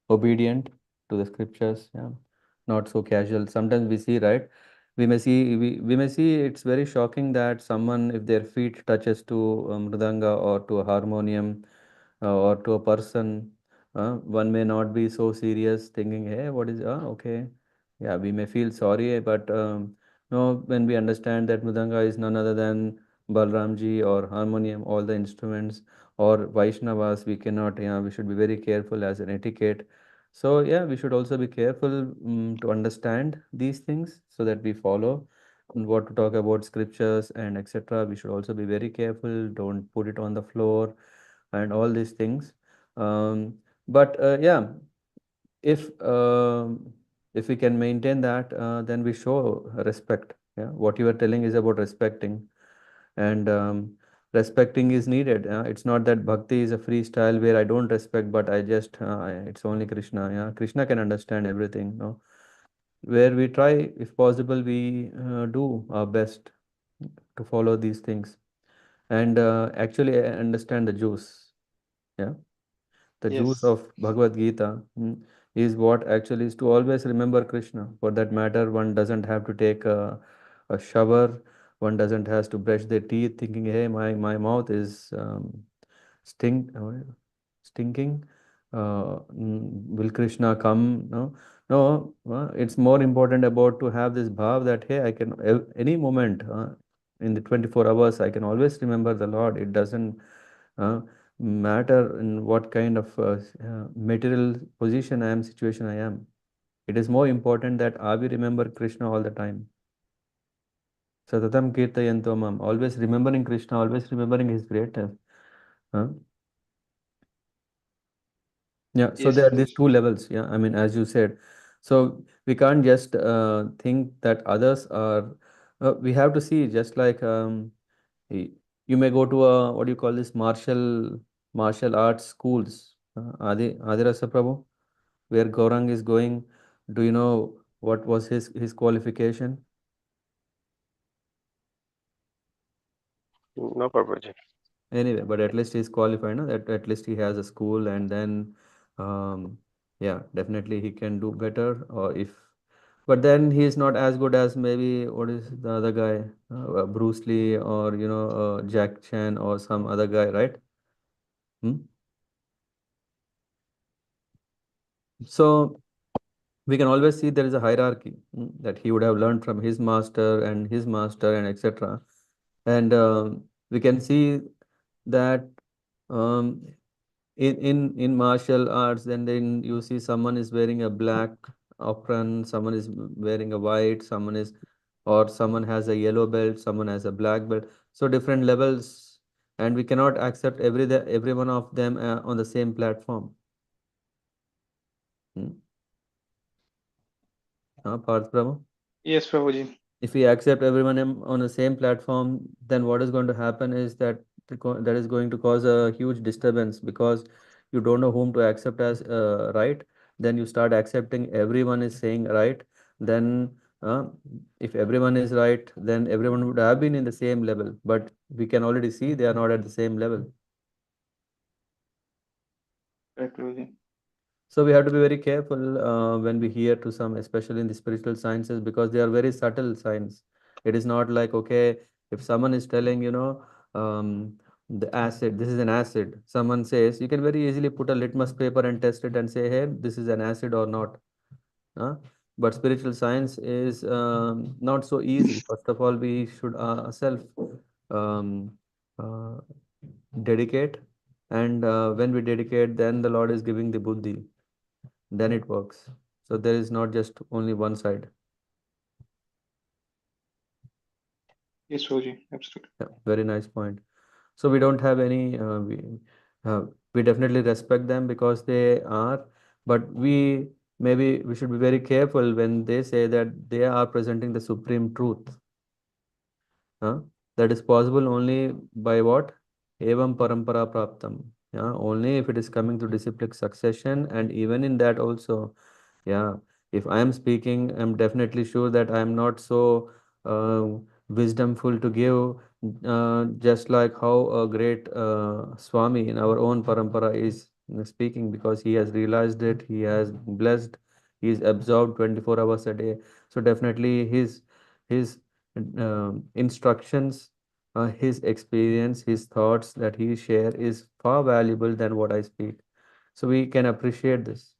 obedient to the scriptures. Yeah, not so casual. Sometimes we see, right, we may see it's very shocking that someone, if their feet touches to mridanga or to a harmonium or to a person, One may not be so serious, thinking, hey, what is, okay. Yeah, we may feel sorry, but no, when we understand that Mridanga is none other than Balramji or harmonium, all the instruments, or Vaishnavas, we cannot, yeah, we should be very careful as an etiquette. So, yeah, we should also be careful to understand these things so that we follow and what to talk about scriptures and etc. We should also be very careful, don't put it on the floor and all these things. Um, but yeah, if if we can maintain that, then we show respect. Yeah, what you are telling is about respecting, and respecting is needed. It's not that bhakti is a freestyle where I don't respect, but I just it's only Krishna. Yeah, Krishna can understand everything. No, where we try, if possible, we do our best to follow these things and actually understand the juice. Yeah. The juice Yes. of Bhagavad Gita is what actually is to always remember Krishna. For that matter, one doesn't have to take a shower, one doesn't has to brush their teeth thinking, hey, my mouth is stink, stinking. Will Krishna come? No, no. It's more important about to have this bhav that hey, I can any moment in the 24 hours I can always remember the Lord. It doesn't uh, matter in what kind of material position I am, situation I am. It is more important that I will remember Krishna all the time. Satatam kirtayanto mam. Always remembering Krishna, always remembering his greatness. Huh? Yeah, so Yes, there are these Prabhuji. two levels. Yeah, I mean, as you said, so we can't just think that others are. We have to see, just like y- you may go to a what do you call this martial arts schools. Adi Rasa Prabhu, where Gaurang is going. Do you know what was his qualification? No, Prabhuji. Anyway, but at least he's qualified, no? That at least he has a school, and then, yeah, definitely he can do better. Or if, but then he is not as good as maybe what is the other guy, Bruce Lee, or Jack Chan, or some other guy, right? Hmm? So we can always see there is a hierarchy that he would have learned from his master and etc. And we can see that um, in martial arts, and then you see someone is wearing a black apron, someone is wearing a white, someone has a yellow belt, someone has a black belt. So different levels, and we cannot accept every one of them on the same platform. Hmm? Parth Brahma? Yes, Prabhuji. If we accept everyone on the same platform, then what is going to happen is that that is going to cause a huge disturbance because you don't know whom to accept as right. Then you start accepting everyone is saying right. Then uh, if everyone is right, then everyone would have been in the same level. But we can already see they are not at the same level. Correct, Prabhuji. So we have to be very careful when we hear to some, especially in the spiritual sciences, because they are very subtle science. It is not like, okay, if someone is telling, the acid, this is an acid. Someone says, you can very easily put a litmus paper and test it and say, hey, this is an acid or not. Huh? But spiritual science is not so easy. First of all, we should self um, uh, dedicate. And when we dedicate, then the Lord is giving the buddhi, then it works. So there is not just only one side. Yes, Prabhuji. Absolutely. Yeah, very nice point. So we don't have any, uh, we definitely respect them because they are, but maybe we should be very careful when they say that they are presenting the supreme truth. Huh? That is possible only by what? Evam parampara praptam. Yeah, only if it is coming to disciplic succession, and even in that also, yeah, if I am speaking, I'm definitely sure that I am not so wisdomful to give, just like how a great Swami in our own parampara is speaking, because he has realized it, he has blessed, he is absorbed 24 hours a day. So definitely his instructions, his experience, his thoughts that he share is far valuable than what I speak. So we can appreciate this.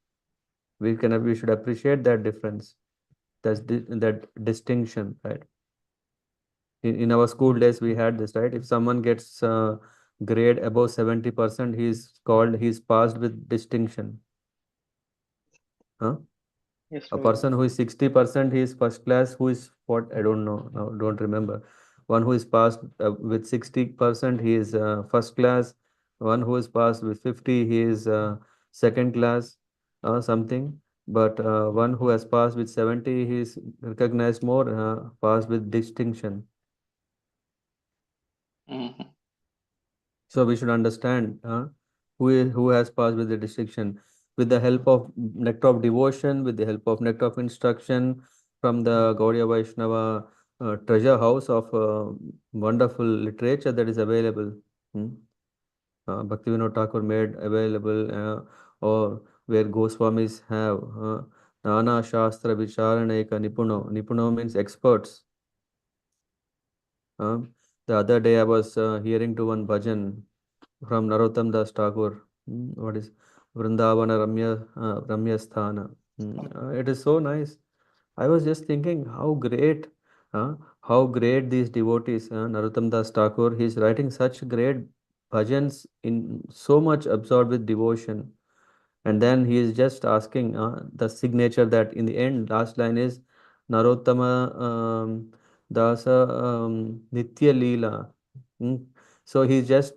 We should appreciate that difference. That distinction, right? In our school days, we had this, right? If someone gets grade above 70%, he's passed with distinction. Huh? Yes, A Prabhuji. person who is 60%, he is first class. Who is what? I don't know. No, don't remember. One who is passed with 60%, he is first class. One who is passed with 50, he is second class, something. But one who has passed with 70, he is recognized more, passed with distinction. Mhm. So we should understand who has passed with the distinction with the help of nectar of devotion, with the help of nectar of instruction from the Gaudiya Vaishnava treasure house of wonderful literature that is available. Hmm? Bhaktivinoda Thakur made available, or where Goswamis have Nana Shastra Vicharaneka Nipuno. Nipuno means experts. The other day I was hearing to one bhajan from Narottam Das Tagore. What is Vrindavana Ramya Sthana? It is so nice. I was just thinking how great these devotees, Narottam Das Tagore, he's writing such great bhajans in so much absorbed with devotion. And then he is just asking the signature that in the end, last line is Narottama Dasa Nitya Leela. Mm. So he's just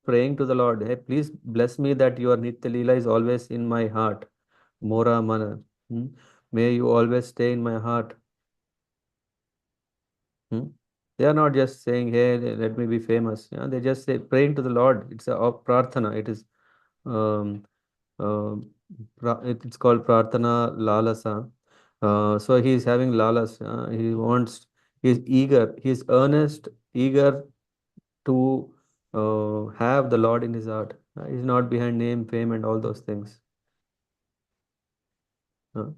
praying to the Lord, hey, please bless me that your Nitya Leela is always in my heart. Mora Mana. Mm. May you always stay in my heart. Mm. They are not just saying, hey, let me be famous. Yeah, they just say praying to the Lord. It's a prarthana. It is um, uh, it's called Prarthana Lalasa. So he is having lalas. He's eager, he's earnest, eager to have the Lord in his heart. He's not behind name, fame, and all those things. Uh,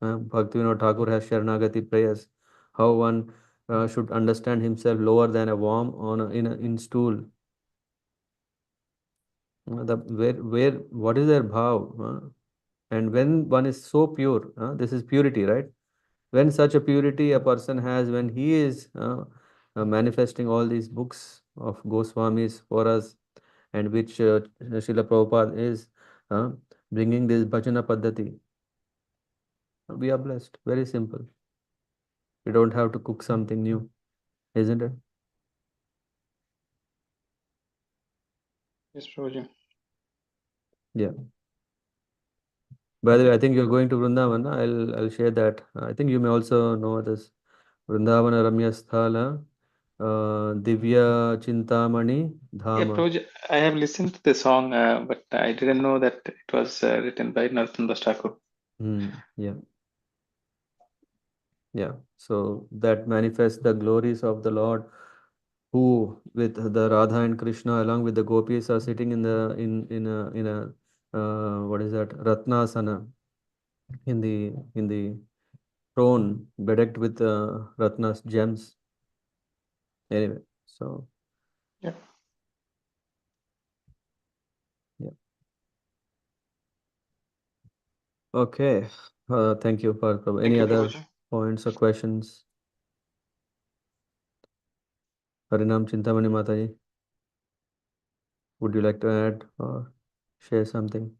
Bhaktivinoda Thakur has Sharanagati prayers. How one should understand himself lower than a worm in stool. What is their bhav? And when one is so pure, this is purity, right? When such a purity a person has, when he is manifesting all these books of Goswamis for us, and which Srila Prabhupada is uh, bringing this bhajana paddhati, we are blessed. Very simple. We don't have to cook something new, isn't it? Yes, Prabhuji. Yeah. By the way, I think you're going to Vrindavan. I'll share that. I think you may also know this. Vrindavana Ramya Sthala, Divya Chintamani Yeah, Dhama. Prabhuji, I have listened to the song, but I didn't know that it was written by Narottam Das Thakur. Yeah. Yeah. So that manifests the glories of the Lord, who with the Radha and Krishna along with the gopis are sitting in a what is that, Ratnasana, in the throne bedecked with Ratnas gems. Anyway, so Yeah. yeah. Okay. Thank you for Thank any you, other Prabhuji. points or questions? Harinam Chintamani Mataji, would you like to add or share something?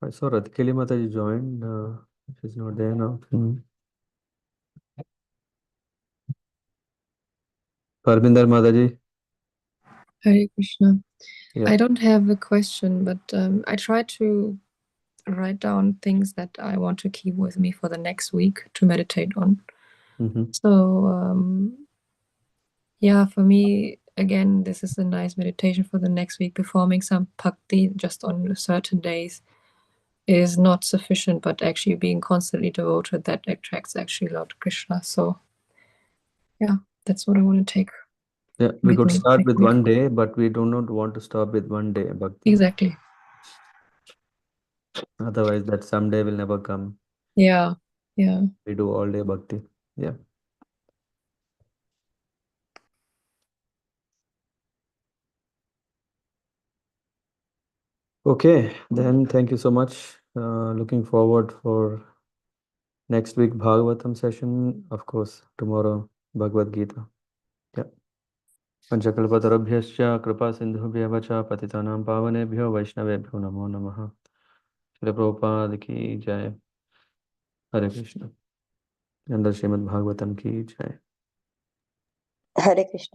I saw Rathkeli Mataji joined. She's not there now. Parminder Mataji. Hare Krishna. Yeah. I don't have a question, but I try to write down things that I want to keep with me for the next week to meditate on. So yeah, for me, again, this is a nice meditation for the next week. Performing some bhakti just on certain days is not sufficient, but actually being constantly devoted, that attracts actually Lord Krishna. So yeah, that's what I want to take. Yeah, we with could me start next with week. one day, but we do not want to stop with one day bhakti. Exactly. Otherwise, that someday will never come. Yeah. Yeah. We do all day bhakti. Yeah. Okay, then thank you so much. Looking forward for next week Bhagavatam session. Of course, tomorrow Bhagavad Gita. Yeah. Panchakalpatarabhyascha kripa sindhubhya cha patitanam pavanebhyo vaishnavebhyo namo namaha. Shri Prabhupada ki jai. Hare Krishna. And the Śrīmad-Bhāgavatam ki jai. Hare Krishna.